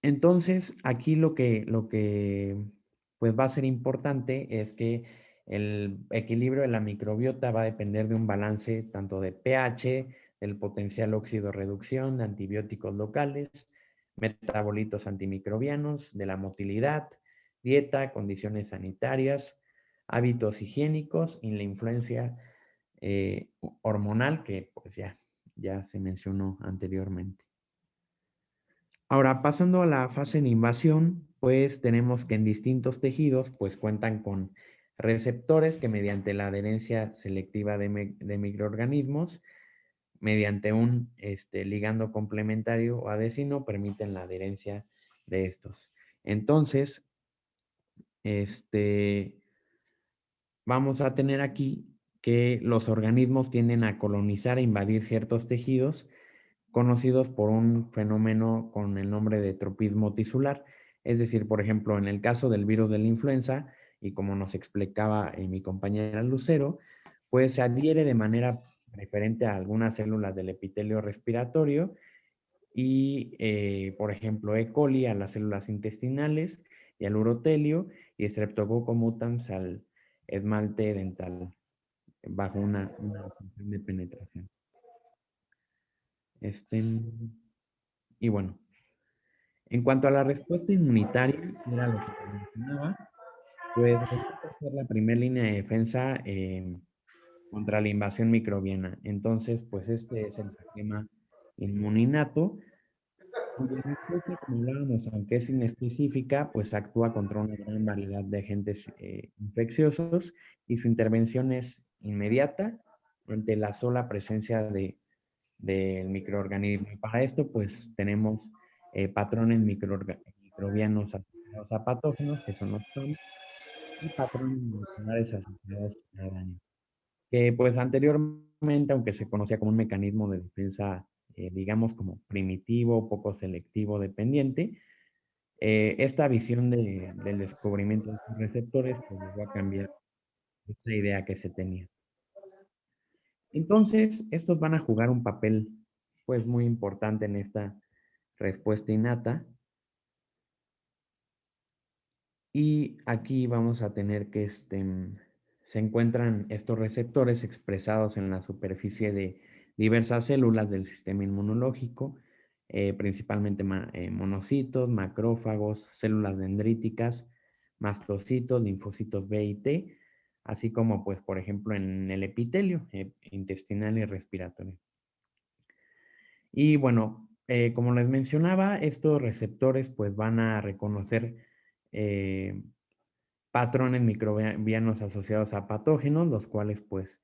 Entonces, aquí lo que pues va a ser importante es que el equilibrio de la microbiota va a depender de un balance tanto de pH, del potencial óxido-reducción, de antibióticos locales, metabolitos antimicrobianos, de la motilidad, dieta, condiciones sanitarias, hábitos higiénicos y la influencia hormonal que pues ya se mencionó anteriormente. Ahora, pasando a la fase de invasión, pues tenemos que en distintos tejidos pues cuentan con receptores que mediante la adherencia selectiva de microorganismos, mediante un ligando complementario o adhesino, permiten la adherencia de estos. Entonces, vamos a tener aquí que los organismos tienden a colonizar e invadir ciertos tejidos conocidos por un fenómeno con el nombre de tropismo tisular. Es decir, por ejemplo, en el caso del virus de la influenza, y como nos explicaba mi compañera Lucero, pues se adhiere de manera preferente a algunas células del epitelio respiratorio y, por ejemplo, E. coli a las células intestinales y al urotelio y Streptococcus mutans al esmalte dental bajo una función de penetración. Y bueno, en cuanto a la respuesta inmunitaria, que era lo que te mencionaba, pues resulta ser la primera línea de defensa contra la invasión microbiana. Entonces, pues este es el sistema inmuninato, cuya respuesta, como hablábamos, aunque es inespecífica, pues actúa contra una gran variedad de agentes infecciosos y su intervención es inmediata ante la sola presencia del microorganismo. Y para esto, pues tenemos patrones microbianos asociados a patógenos, que son los PAM, y patrones moleculares asociados a daño. Que pues anteriormente, aunque se conocía como un mecanismo de defensa, digamos como primitivo, poco selectivo, dependiente, esta visión del descubrimiento de estos receptores pues llegó a cambiar esta idea que se tenía. Entonces, estos van a jugar un papel pues muy importante en esta respuesta innata. Y aquí vamos a tener que se encuentran estos receptores expresados en la superficie de diversas células del sistema inmunológico, principalmente monocitos, macrófagos, células dendríticas, mastocitos, linfocitos B y T, así como, pues, por ejemplo, en el epitelio intestinal y respiratorio. Y bueno, como les mencionaba, estos receptores pues van a reconocer patrones microbianos asociados a patógenos, los cuales pues,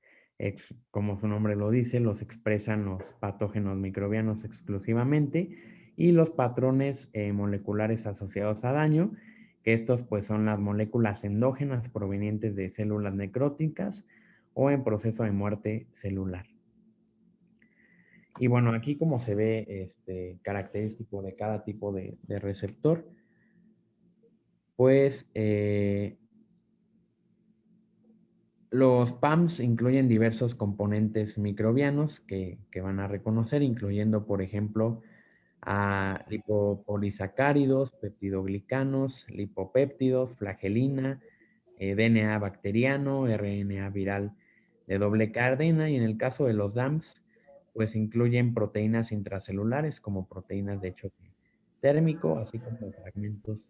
como su nombre lo dice, los expresan los patógenos microbianos exclusivamente, y los patrones moleculares asociados a daño, que estos pues son las moléculas endógenas provenientes de células necróticas o en proceso de muerte celular. Y bueno, aquí como se ve característico de cada tipo de receptor, pues los PAMs incluyen diversos componentes microbianos que van a reconocer, incluyendo, por ejemplo, a lipopolisacáridos, peptidoglicanos, lipopéptidos, flagelina, DNA bacteriano, RNA viral de doble cadena, y en el caso de los DAMs, pues incluyen proteínas intracelulares como proteínas de choque térmico, así como fragmentos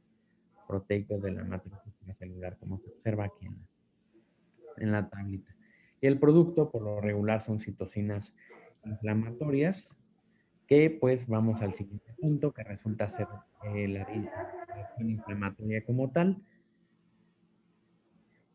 proteicos de la matriz extracelular, como se observa aquí en la tablita. Y el producto, por lo regular, son citocinas inflamatorias, que pues vamos al siguiente punto, que resulta ser la reacción inflamatoria como tal,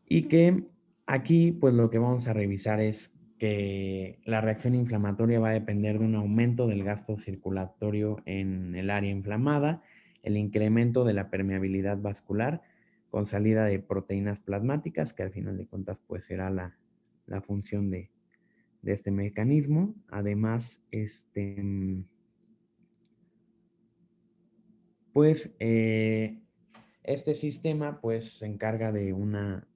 y que aquí pues lo que vamos a revisar es que la reacción inflamatoria va a depender de un aumento del gasto circulatorio en el área inflamada, el incremento de la permeabilidad vascular con salida de proteínas plasmáticas, que al final de cuentas pues será la función de este mecanismo. Además, pues este sistema pues se encarga de una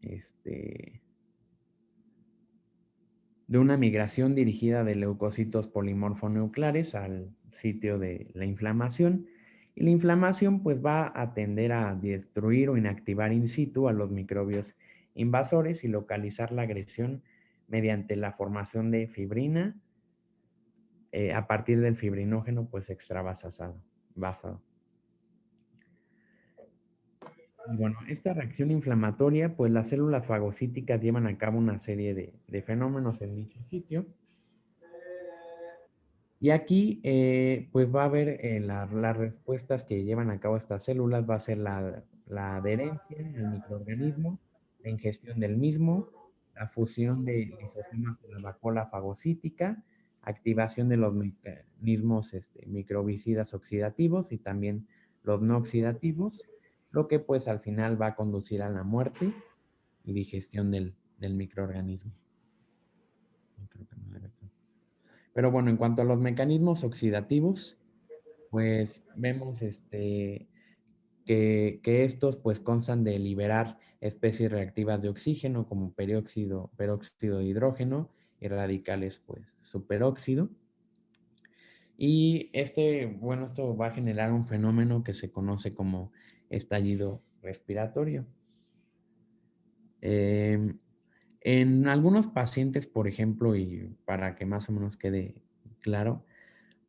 migración dirigida de leucocitos polimorfonucleares al sitio de la inflamación. Y la inflamación pues va a tender a destruir o inactivar in situ a los microbios invasores y localizar la agresión mediante la formación de fibrina a partir del fibrinógeno pues extravasado. Y bueno, esta reacción inflamatoria, pues las células fagocíticas llevan a cabo una serie de fenómenos en dicho sitio. Y aquí, pues va a haber las respuestas que llevan a cabo estas células, va a ser la adherencia al microorganismo, la ingestión del mismo, la fusión de lisosomas con la vacuola fagocítica, activación de los mecanismos microbicidas oxidativos y también los no oxidativos, lo que pues al final va a conducir a la muerte y digestión del microorganismo. Pero bueno, en cuanto a los mecanismos oxidativos, pues vemos que estos pues constan de liberar especies reactivas de oxígeno como peróxido de hidrógeno y radicales pues superóxido. Y esto va a generar un fenómeno que se conoce como estallido respiratorio. En algunos pacientes, por ejemplo, y para que más o menos quede claro,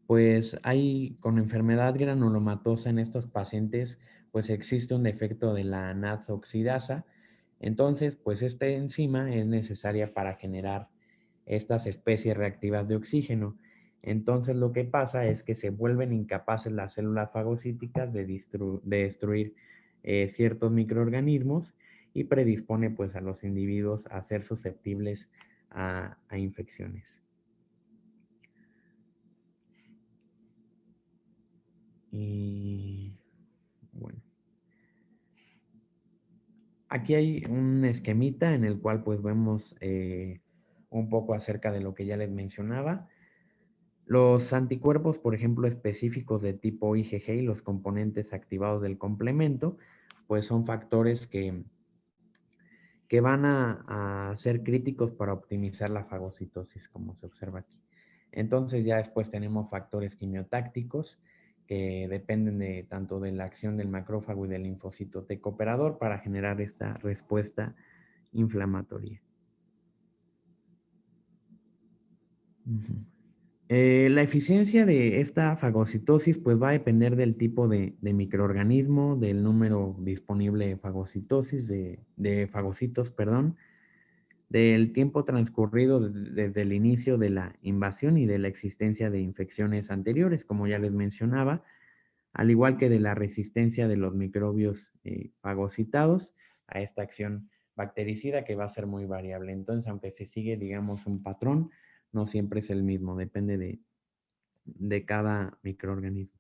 pues hay con enfermedad granulomatosa en estos pacientes, pues existe un defecto de la NADH oxidasa. Entonces, pues esta enzima es necesaria para generar estas especies reactivas de oxígeno. Entonces, lo que pasa es que se vuelven incapaces las células fagocíticas de destruir ciertos microorganismos y predispone pues a los individuos a ser susceptibles a infecciones. Y bueno, aquí hay un esquemita en el cual pues vemos un poco acerca de lo que ya les mencionaba. Los anticuerpos, por ejemplo, específicos de tipo IgG y los componentes activados del complemento, pues son factores que van a ser críticos para optimizar la fagocitosis, como se observa aquí. Entonces ya después tenemos factores quimiotácticos que dependen tanto de la acción del macrófago y del linfocito T cooperador para generar esta respuesta inflamatoria. La eficiencia de esta fagocitosis pues va a depender del tipo de microorganismo, del número disponible de fagocitosis, de fagocitos, perdón, del tiempo transcurrido desde el inicio de la invasión y de la existencia de infecciones anteriores, como ya les mencionaba, al igual que de la resistencia de los microbios fagocitados a esta acción bactericida que va a ser muy variable. Entonces, aunque se sigue, digamos, un patrón, no siempre es el mismo, depende de cada microorganismo.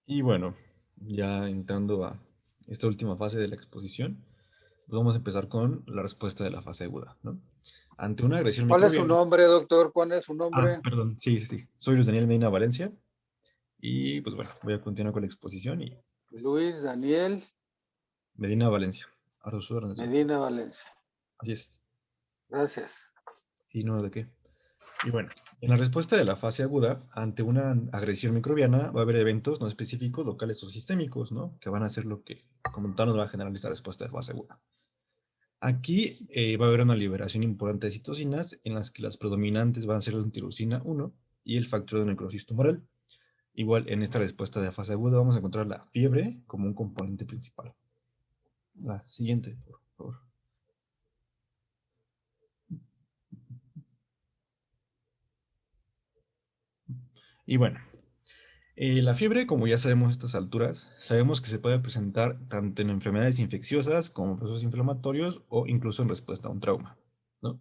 Y bueno, ya entrando a esta última fase de la exposición, pues vamos a empezar con la respuesta de la fase aguda, ¿no? Ante una agresión ¿Cuál es su microbiana... nombre, doctor? ¿Cuál es su nombre? Perdón, sí. Soy Luis Daniel Medina Valencia. Y pues bueno, voy a continuar con la exposición y... Pues, Luis Daniel Medina Valencia. A sus órdenes. Medina Valencia. Así es. Gracias. Y no, ¿de qué? Y bueno, en la respuesta de la fase aguda, ante una agresión microbiana, va a haber eventos no específicos, locales o sistémicos, ¿no? Que van a ser lo que, como tal, nos va a generar esta respuesta de fase aguda. Aquí va a haber una liberación importante de citocinas, en las que las predominantes van a ser la interleucina 1 y el factor de necrosis tumoral. Igual, en esta respuesta de fase aguda vamos a encontrar la fiebre como un componente principal. La siguiente, por favor. Y bueno, la fiebre, como ya sabemos a estas alturas, sabemos que se puede presentar tanto en enfermedades infecciosas como procesos inflamatorios o incluso en respuesta a un trauma, ¿no?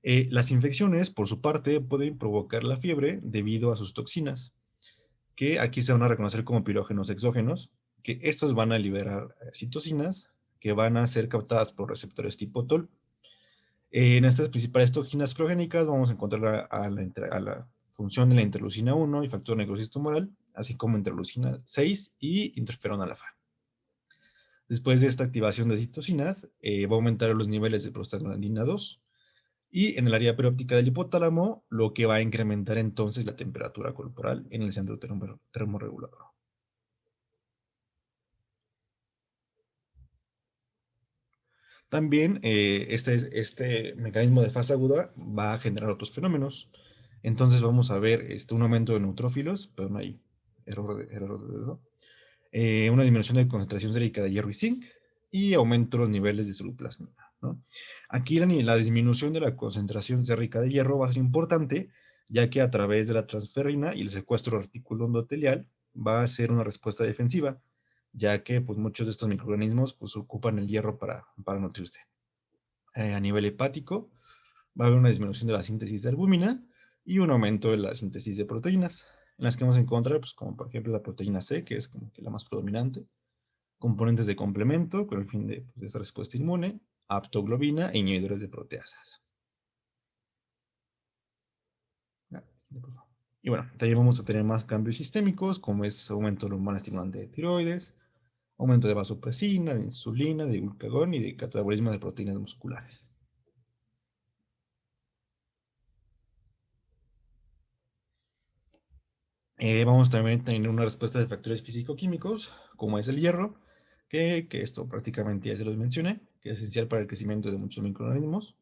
Las infecciones, por su parte, pueden provocar la fiebre debido a sus toxinas, que aquí se van a reconocer como pirógenos exógenos, que estos van a liberar citocinas que van a ser captadas por receptores tipo TOL. En estas principales toxinas progénicas vamos a encontrar a la función de la interleucina 1 y factor de necrosis tumoral, así como interleucina 6 y interferón alfa. Después de esta activación de citocinas, va a aumentar los niveles de prostaglandina 2 y en el área perióptica del hipotálamo, lo que va a incrementar entonces la temperatura corporal en el centro termorregulador. También este mecanismo de fase aguda va a generar otros fenómenos. Entonces vamos a ver un aumento de neutrófilos, pero no hay error de dedo. Una disminución de concentración sérica de hierro y zinc y aumento de los niveles de ceruloplasmina, ¿no? Aquí la disminución de la concentración sérica de hierro va a ser importante, ya que a través de la transferrina y el secuestro reticular endotelial va a ser una respuesta defensiva, ya que pues, muchos de estos microorganismos pues, ocupan el hierro para nutrirse. A nivel hepático, va a haber una disminución de la síntesis de albúmina y un aumento de la síntesis de proteínas, en las que vamos a encontrar, pues, como por ejemplo la proteína C, que es como que la más predominante, componentes de complemento con el fin de, pues, de esa respuesta inmune, aptoglobina e inhibidores de proteasas. Y bueno, también vamos a tener más cambios sistémicos, como es aumento de la hormona estimulante de tiroides, aumento de vasopresina, de insulina, de glucagón y de catabolismo de proteínas musculares. Vamos también a tener una respuesta de factores físico-químicos, como es el hierro, que esto prácticamente ya se los mencioné, que es esencial para el crecimiento de muchos microorganismos.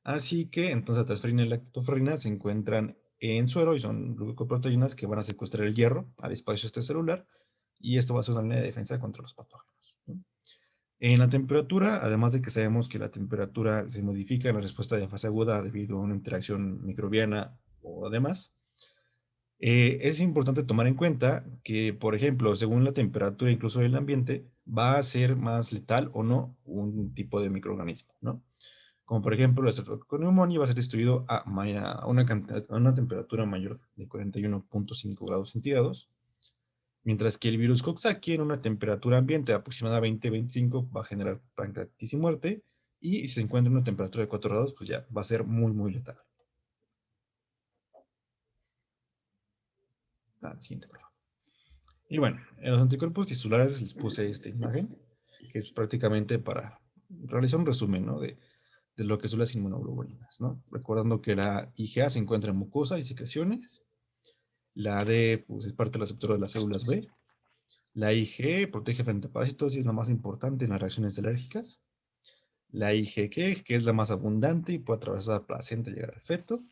Así que entonces la transferina y la lactoferrina se encuentran en suero y son glucoproteínas que van a secuestrar el hierro al espacio extracelular, y esto va a ser una línea de defensa contra los patógenos, ¿no? En la temperatura, además de que sabemos que la temperatura se modifica en la respuesta de fase aguda debido a una interacción microbiana o demás, es importante tomar en cuenta que, por ejemplo, según la temperatura incluso del ambiente, va a ser más letal o no un tipo de microorganismo, ¿no? Como por ejemplo, el Streptococcus pneumoniae va a ser destruido a una temperatura mayor de 41.5 grados centígrados, mientras que el virus Coxsackie en una temperatura ambiente de aproximadamente 25 va a generar pancreatitis y muerte, y si se encuentra en una temperatura de 4 grados, pues ya va a ser muy, muy letal. Siguiente, por favor. Y bueno, en los anticuerpos tisulares les puse esta imagen, que es prácticamente para realizar un resumen, ¿no?, de lo que son las inmunoglobulinas, ¿no? Recordando que la IgA se encuentra en mucosa y secreciones, la D, pues, es parte del receptor de las células B, la Ig protege frente a parásitos y es la más importante en las reacciones alérgicas, la IgG, que es la más abundante y puede atravesar la placenta y llegar al feto,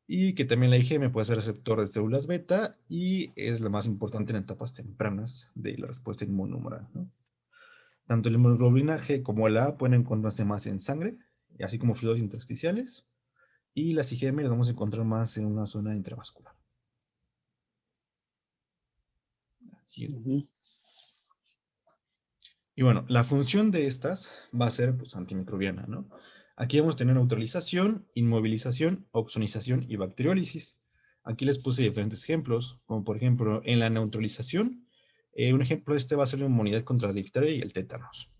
y que también la IgM puede ser receptor de células beta y es la más importante en etapas tempranas de la respuesta inmunhumoral, ¿no? Tanto la inmunoglobulina G como la A pueden encontrarse más en sangre, así como fluidos intersticiales, y las IgM las vamos a encontrar más en una zona intravascular. Y bueno, la función de estas va a ser, pues, antimicrobiana, ¿no? Aquí vamos a tener neutralización, inmovilización, opsonización y bacteriólisis. Aquí les puse diferentes ejemplos, como por ejemplo, en la neutralización, un ejemplo de este va a ser la inmunidad contra la difteria y el tétanos.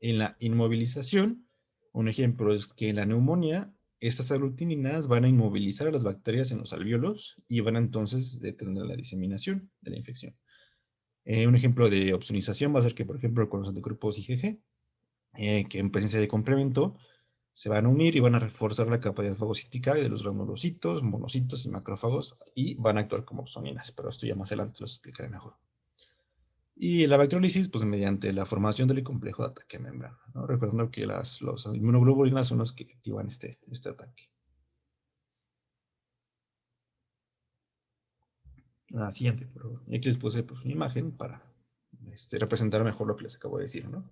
En la inmovilización, un ejemplo es que en la neumonía, estas aglutininas van a inmovilizar a las bacterias en los alvéolos y van a entonces detener la diseminación de la infección. Un ejemplo de opsonización va a ser que, por ejemplo, con los anticuerpos IgG, que en presencia de complemento, se van a unir y van a reforzar la capacidad fagocítica de los granulocitos, monocitos y macrófagos y van a actuar como opsoninas, pero esto ya más adelante lo explicaré mejor. Y la bacteriólisis, pues mediante la formación del complejo de ataque a membrana, ¿no? Recordando que los inmunoglobulinas son los que activan este ataque. La siguiente, por favor. Y aquí les puse, pues, una imagen para representar mejor lo que les acabo de decir, ¿no?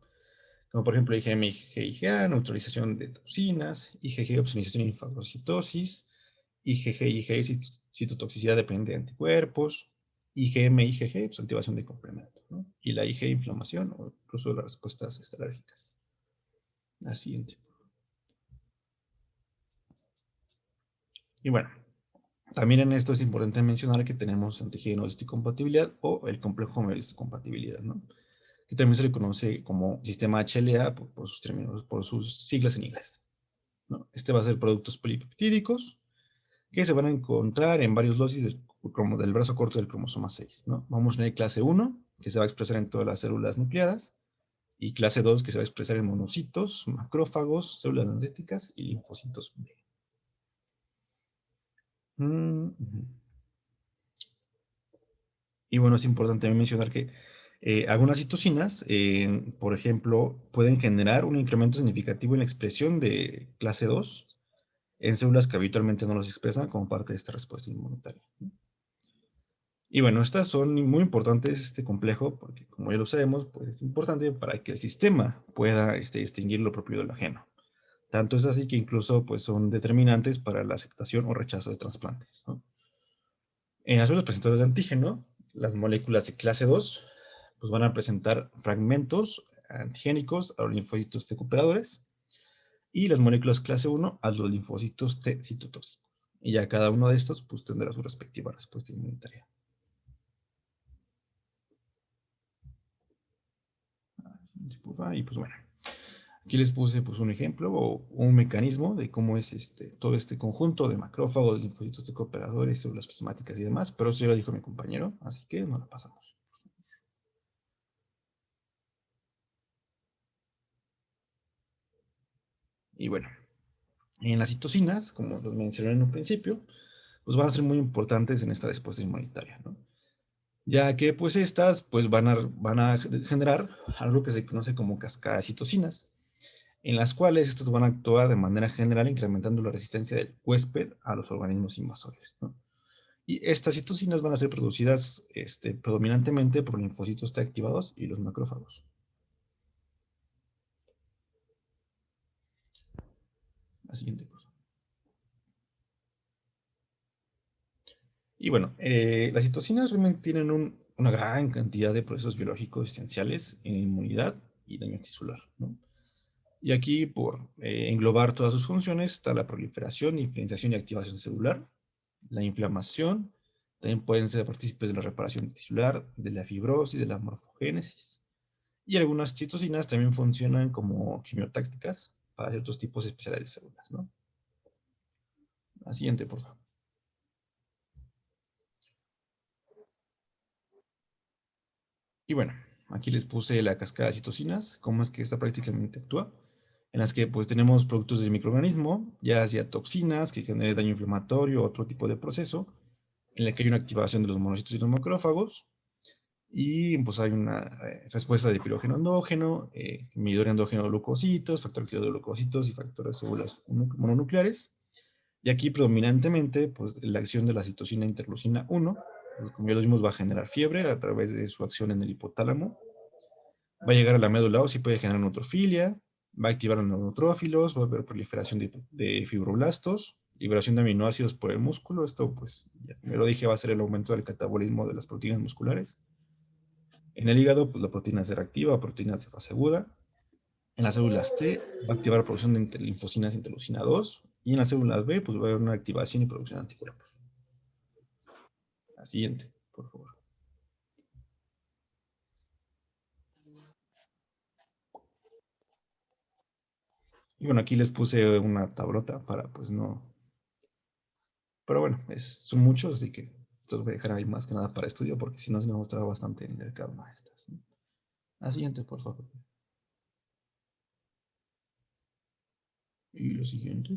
Como por ejemplo IgM, IgA, neutralización de toxinas, IgG, opsonización y fagocitosis, IgG, IgE, citotoxicidad dependiente de anticuerpos, IgM, IgG, pues, activación de complemento, ¿no? Y la Ig, inflamación o incluso las respuestas alérgicas. La siguiente. Y bueno, también en esto es importante mencionar que tenemos antígeno de histocompatibilidad o el complejo de histocompatibilidad, ¿no? Que también se le conoce como sistema HLA por sus términos, por sus siglas en inglés, ¿no? Este va a ser productos polipeptídicos que se van a encontrar en varios locis del brazo corto del cromosoma 6, ¿no? Vamos a tener clase 1, que se va a expresar en todas las células nucleadas, y clase 2, que se va a expresar en monocitos, macrófagos, células dendríticas y linfocitos B. Y bueno, es importante mencionar que algunas citocinas, por ejemplo, pueden generar un incremento significativo en la expresión de clase 2 en células que habitualmente no los expresan como parte de esta respuesta inmunitaria, ¿no? Y bueno, estas son muy importantes, este complejo, porque como ya lo sabemos, pues es importante para que el sistema pueda distinguir lo propio del ajeno. Tanto es así que incluso, pues, son determinantes para la aceptación o rechazo de trasplantes, ¿no? En las células presentadoras de antígeno, las moléculas de clase 2 pues van a presentar fragmentos antigénicos a los linfocitos T cooperadores y las moléculas clase 1 a los linfocitos T citotóxicos. Y ya cada uno de estos pues tendrá su respectiva respuesta inmunitaria. Y pues bueno, aquí les puse pues un ejemplo o un mecanismo de cómo es todo este conjunto de macrófagos, linfocitos de cooperadores, células plasmáticas y demás, pero eso ya lo dijo mi compañero, así que no lo pasamos. Y bueno, en las citocinas, como los mencioné en un principio, pues van a ser muy importantes en esta respuesta inmunitaria, ¿no? Ya que pues estas pues van a generar algo que se conoce como cascada de citocinas, en las cuales estas van a actuar de manera general incrementando la resistencia del huésped a los organismos invasores, ¿no? Y estas citocinas van a ser producidas predominantemente por linfocitos T activados y los macrófagos. La siguiente cosa. Y bueno, las citocinas realmente tienen una gran cantidad de procesos biológicos esenciales en inmunidad y daño tisular, ¿no? Y aquí, por englobar todas sus funciones, está la proliferación, diferenciación y activación celular, la inflamación, también pueden ser partícipes de la reparación tisular, de la fibrosis, de la morfogénesis. Y algunas citocinas también funcionan como quimiotácticas para ciertos tipos especiales de células, ¿no? La siguiente, por favor. Y bueno, aquí les puse la cascada de citocinas, cómo es que esta prácticamente actúa, en las que pues tenemos productos del microorganismo, ya sea toxinas que generen daño inflamatorio o otro tipo de proceso, en la que hay una activación de los monocitos y los macrófagos, y pues hay una respuesta de pirógeno endógeno, inhibidor endógeno de leucocitos, factor activo de leucocitos y factores de células mononucleares. Y aquí predominantemente pues la acción de la citocina interleucina 1, como ya lo vimos, va a generar fiebre a través de su acción en el hipotálamo. Va a llegar a la médula ósea y puede generar neutrofilia, va a activar a los neutrófilos, va a haber proliferación de fibroblastos, liberación de aminoácidos por el músculo. Esto, pues, ya me lo dije, va a ser el aumento del catabolismo de las proteínas musculares. En el hígado, pues la proteína C reactiva, proteínas de fase aguda. En las células T va a activar la producción de linfocinas interleucina 2. Y en las células B, pues va a haber una activación y producción de anticuerpos. La siguiente, por favor. Y bueno, aquí les puse una tablota para, pues no... Pero bueno, son muchos, así que los voy a dejar ahí más que nada para estudio, porque si no se me mostraba bastante en el cada una de estas, ¿no? La siguiente, por favor. Y lo siguiente.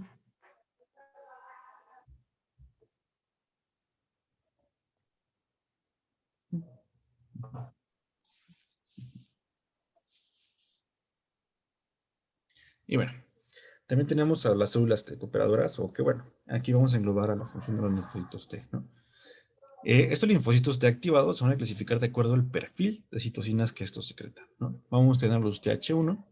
Y bueno, también tenemos a las células T cooperadoras, o que bueno, aquí vamos a englobar a la función de los linfocitos T, ¿no? Estos linfocitos T activados se van a clasificar de acuerdo al perfil de citocinas que estos secretan, ¿no? Vamos a tener los TH1,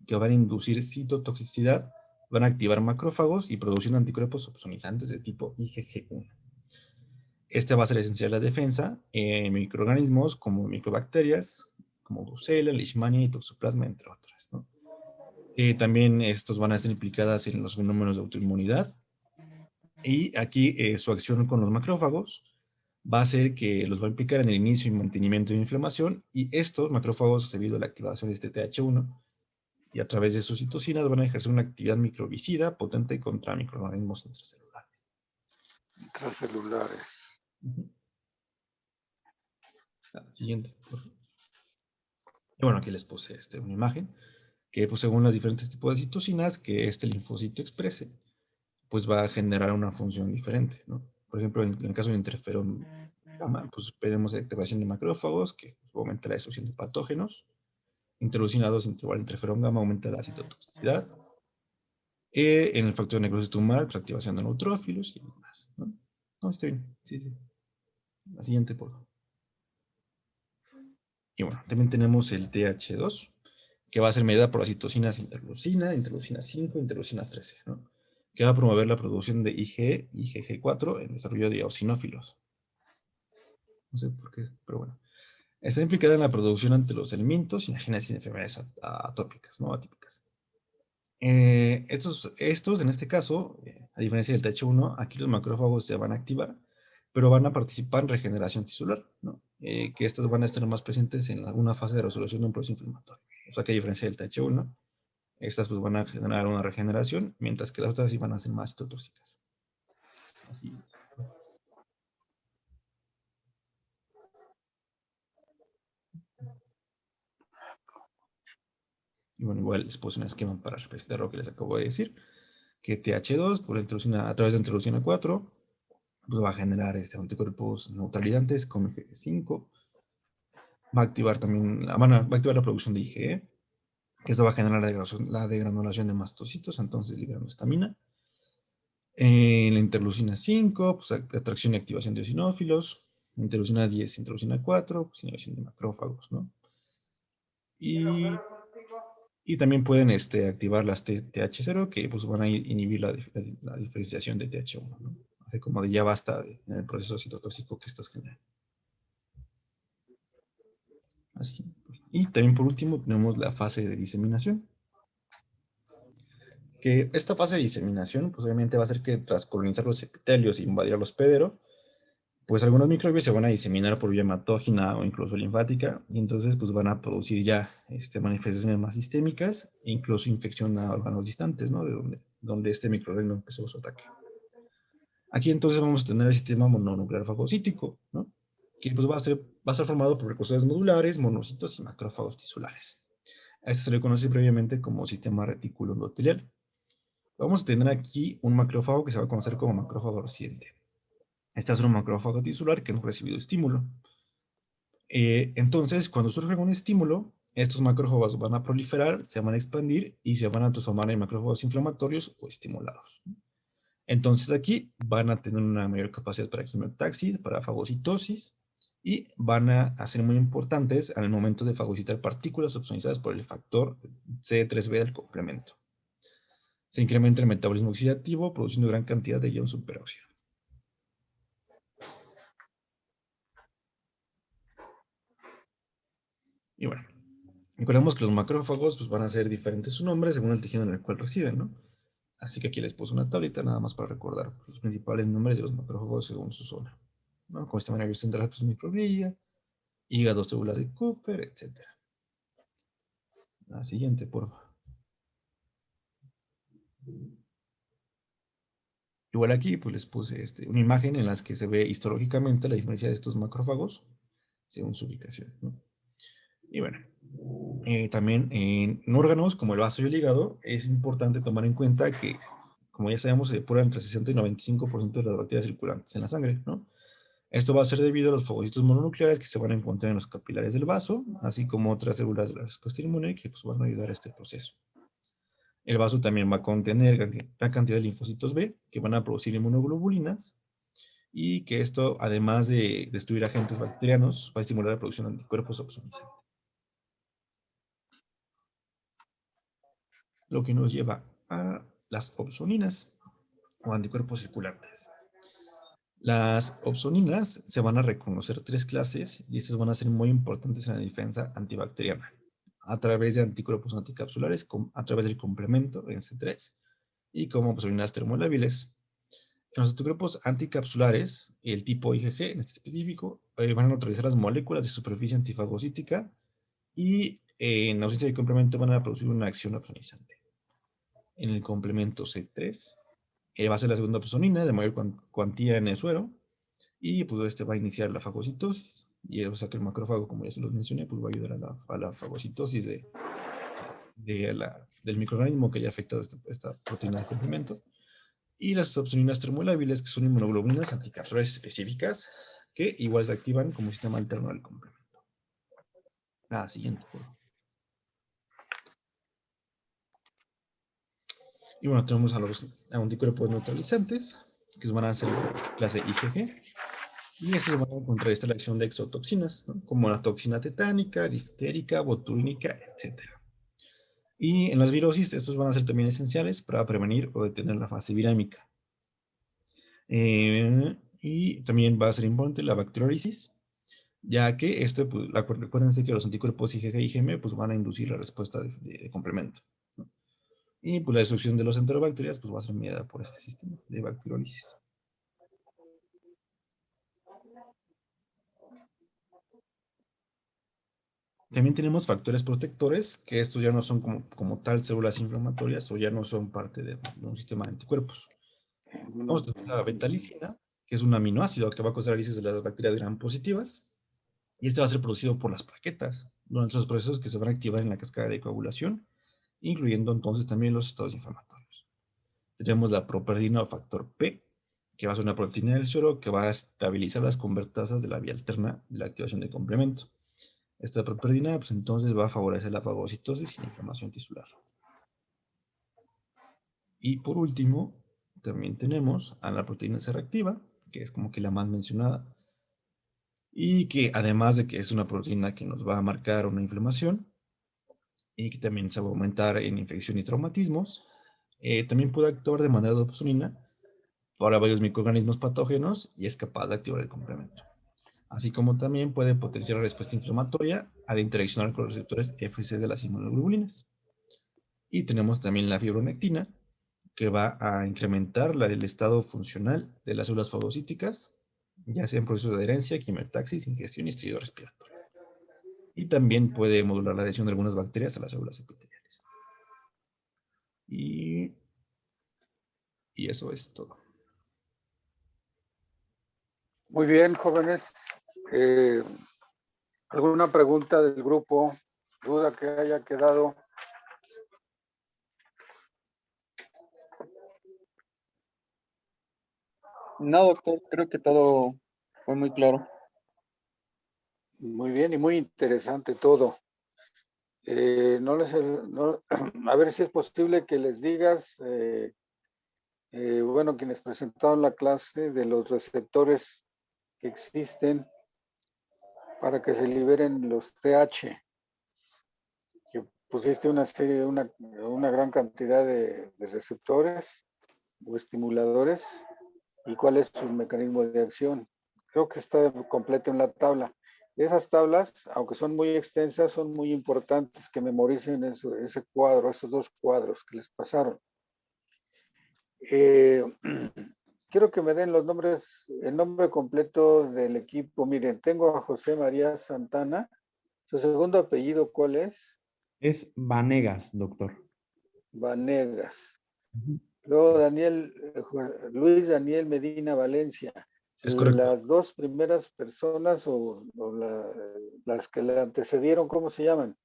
que van a inducir citotoxicidad, van a activar macrófagos y producción de anticuerpos opsonizantes de tipo IgG1. Este va a ser esencial la defensa en microorganismos como microbacterias, como Brucella, Leishmania y Toxoplasma, entre otras, ¿no? También estos van a estar implicadas en los fenómenos de autoinmunidad. Y aquí su acción con los macrófagos va a hacer que los va a implicar en el inicio y mantenimiento de inflamación. Y estos macrófagos, debido a la activación de este TH1 y a través de sus citocinas, van a ejercer una actividad microbicida potente contra microorganismos intracelulares. Intracelulares. Siguiente, por favor. Y bueno, aquí les puse una imagen que pues, según los diferentes tipos de citocinas que este linfocito exprese, pues va a generar una función diferente, ¿no? Por ejemplo, en el caso del interferón gamma, pues tenemos activación de macrófagos, que pues, aumenta la destrucción de patógenos. Interleucina 2, igual interferón gamma, aumenta la citotoxicidad. En el factor de necrosis tumoral, pues activación de neutrófilos y demás, ¿no? No, está bien, sí, sí. La siguiente, por favor. Y bueno, también tenemos el TH2, que va a ser medida por las citocinas interleucina 5, interleucina 13, ¿no? Que va a promover la producción de IgE y IgG4 en el desarrollo de eosinófilos. No sé por qué, pero bueno. Está implicada en la producción ante los elementos y la génesis de enfermedades atópicas, ¿no? Atípicas. Estos, en este caso, a diferencia del TH1, aquí los macrófagos se van a activar, pero van a participar en regeneración tisular, ¿no? Que estos van a estar más presentes en alguna fase de resolución de un proceso inflamatorio. O sea que a diferencia del TH1, estas pues van a generar una regeneración, mientras que las otras sí van a ser más citotóxicas. Así. Y bueno, igual les puse un esquema para representar lo que les acabo de decir, que TH2, a través de interleucina 4, pues va a generar anticuerpos neutralizantes como IgG5, va a activar también, va a activar la producción de IgE, que esto va a generar la degranulación de mastocitos, entonces liberando estamina. En la interleucina 5, pues atracción y activación de eosinófilos. Interleucina 10, interleucina 4, pues inhibición de macrófagos, ¿no? Y también pueden activar las TH0, que pues van a inhibir la diferenciación de TH1, ¿no? Así como de ya basta en el proceso citotóxico que estas generan. Así. Y también por último tenemos la fase de diseminación. Que esta fase de diseminación, pues obviamente va a hacer que tras colonizar los epitelios e invadir al hospedero, pues algunos microbios se van a diseminar por vía hematógena o incluso linfática, y entonces pues van a producir ya manifestaciones más sistémicas e incluso infección a órganos distantes, ¿no? De donde este microorganismo empezó su ataque. Aquí entonces vamos a tener el sistema mononuclear fagocítico, ¿no? Que pues va a estar formado por precursores modulares, monocitos y macrófagos tisulares. A esto se le conoce previamente como sistema retículo endotelial. Vamos a tener aquí un macrófago que se va a conocer como macrófago residente. Este es un macrófago tisular que no ha recibido estímulo. Entonces, cuando surge algún estímulo, estos macrófagos van a proliferar, se van a expandir y se van a transformar en macrófagos inflamatorios o estimulados. Entonces aquí van a tener una mayor capacidad para quimiotaxis, para fagocitosis, y van a ser muy importantes al momento de fagocitar partículas opsonizadas por el factor C3b del complemento. Se incrementa el metabolismo oxidativo, produciendo gran cantidad de ion superóxido. Y bueno, recordemos que los macrófagos pues, van a ser diferentes su nombre según el tejido en el cual residen, ¿no? Así que aquí les puse una tablita nada más para recordar los principales nombres de los macrófagos según su zona, ¿no? Como sistema nervioso central, pues microglia, hígado, células de Kupfer, etc. La siguiente, por favor. Igual aquí pues les puse una imagen en la que se ve histológicamente la diferencia de estos macrófagos según su ubicación, ¿no? Y bueno, también en órganos como el vaso y el hígado es importante tomar en cuenta que, como ya sabemos, se depuran entre 60 y 95% de las bacterias circulantes en la sangre, ¿no? Esto va a ser debido a los fagocitos mononucleares que se van a encontrar en los capilares del vaso, así como otras células de la respuesta inmune que pues, van a ayudar a este proceso. El vaso también va a contener gran cantidad de linfocitos B que van a producir inmunoglobulinas y que esto, además de destruir agentes bacterianos, va a estimular la producción de anticuerpos opsonizantes. Lo que nos lleva a las opsoninas o anticuerpos circulantes. Las opsoninas se van a reconocer 3 clases y estas van a ser muy importantes en la defensa antibacteriana a través de anticuerpos anticapsulares, a través del complemento en C3 y como opsoninas termolábiles. En los anticuerpos anticapsulares, el tipo IgG en este específico, van a neutralizar las moléculas de superficie antifagocítica y en ausencia de complemento van a producir una acción opsonizante. En el complemento C3 va a ser la segunda opsonina de mayor cuantía en el suero y pues va a iniciar la fagocitosis y o sea que el macrófago, como ya se los mencioné, pues va a ayudar a la fagocitosis del microorganismo que haya afectado esta proteína de complemento. Y las opsoninas termolábiles, que son inmunoglobulinas anticapsulares específicas que igual se activan como sistema alterno al complemento. La siguiente, por favor. Y bueno, tenemos a los anticuerpos neutralizantes, que van a ser clase IgG. Y estos van a contrarrestar la acción de exotoxinas, ¿no? Como la toxina tetánica, diftérica, botulínica, etc. Y en las virosis, estos van a ser también esenciales para prevenir o detener la fase virámica. Y también va a ser importante la bacteriolisis, ya que pues, acuérdense que los anticuerpos IgG y IgM pues, van a inducir la respuesta de complemento, ¿no? Y pues la destrucción de los enterobacterias pues va a ser mediada por este sistema de bacteriólisis. También tenemos factores protectores, que estos ya no son como tal células inflamatorias o ya no son parte de un sistema de anticuerpos. Vamos a tener la betalicina, que es un aminoácido que va a causar lisis de las bacterias gram positivas. Y este va a ser producido por las plaquetas durante los procesos que se van a activar en la cascada de coagulación, incluyendo entonces también los estados inflamatorios. Tenemos la properdina o factor P, que va a ser una proteína del suero que va a estabilizar las convertasas de la vía alterna de la activación de complemento. Esta properdina, pues entonces va a favorecer la fagocitosis y la inflamación tisular. Y por último, también tenemos a la proteína C reactiva, que es como que la más mencionada, y que además de que es una proteína que nos va a marcar una inflamación, y que también se va a aumentar en infección y traumatismos, también puede actuar de manera dopsonina para varios microorganismos patógenos y es capaz de activar el complemento. Así como también puede potenciar la respuesta inflamatoria al interaccionar con los receptores Fc de las inmunoglobulinas. Y tenemos también la fibronectina, que va a incrementar el estado funcional de las células fagocíticas, ya sea en procesos de adherencia, quimiotaxis, ingestión y estrillo respiratorio. Y también puede modular la adhesión de algunas bacterias a las células epiteliales. Y eso es todo. Muy bien, jóvenes. ¿Alguna pregunta del grupo? ¿Duda que haya quedado? No, doctor, creo que todo fue muy claro. Muy bien y muy interesante todo. A ver si es posible que les digas, bueno, quienes presentaron la clase de los receptores que existen para que se liberen los TH, que pusiste una gran cantidad de receptores o estimuladores y cuál es su mecanismo de acción. Creo que está completo en la tabla. Esas tablas, aunque son muy extensas, son muy importantes que memoricen ese cuadro, esos dos cuadros que les pasaron. Quiero que me den los nombres, el nombre completo del equipo. Miren, tengo a José María Santana. ¿Su segundo apellido cuál es? Es Vanegas, doctor. Vanegas. Luego Luis Daniel Medina Valencia. Es correcto. Las dos primeras personas las que le antecedieron, ¿cómo se llaman?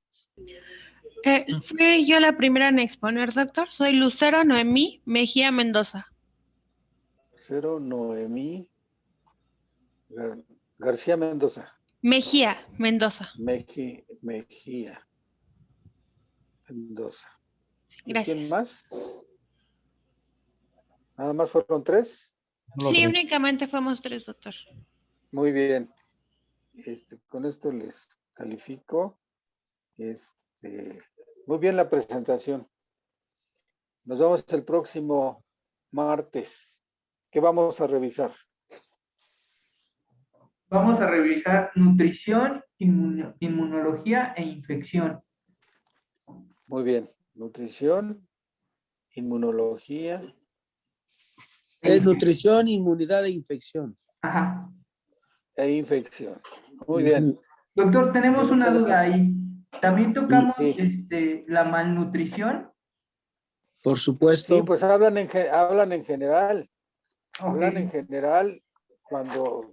Fui yo la primera en exponer, doctor. Soy Lucero Noemí Mejía Mendoza. Lucero Noemí García Mendoza. Mejía Mendoza. Mejía Mendoza. ¿Y Gracias. quién más? ¿Nada más fueron tres? Sí, únicamente fuimos tres, doctor. Muy bien. Con esto les califico. Muy bien la presentación. Nos vemos el próximo martes. ¿Qué vamos a revisar? Vamos a revisar nutrición, inmunología e infección. Muy bien. Nutrición, inmunología. Es nutrición, inmunidad e infección. Ajá. E infección. Muy bien. Doctor, tenemos una duda ahí. ¿También tocamos Sí. La malnutrición? Por supuesto. Sí, pues hablan en general. Okay. Hablan en general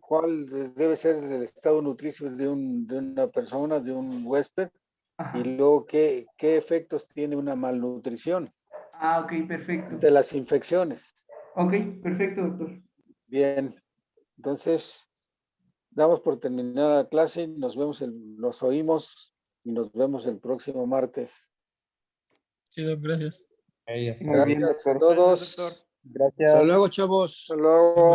cuál debe ser el estado nutricio de una persona, de un huésped. Ajá. Y luego qué efectos tiene una malnutrición. Ah, ok, perfecto. De las infecciones. Ok, perfecto, doctor. Bien, entonces damos por terminada la clase y nos oímos y nos vemos el próximo martes. Sí, gracias. Gracias a todos. Gracias. Hasta luego, chavos. Hasta luego.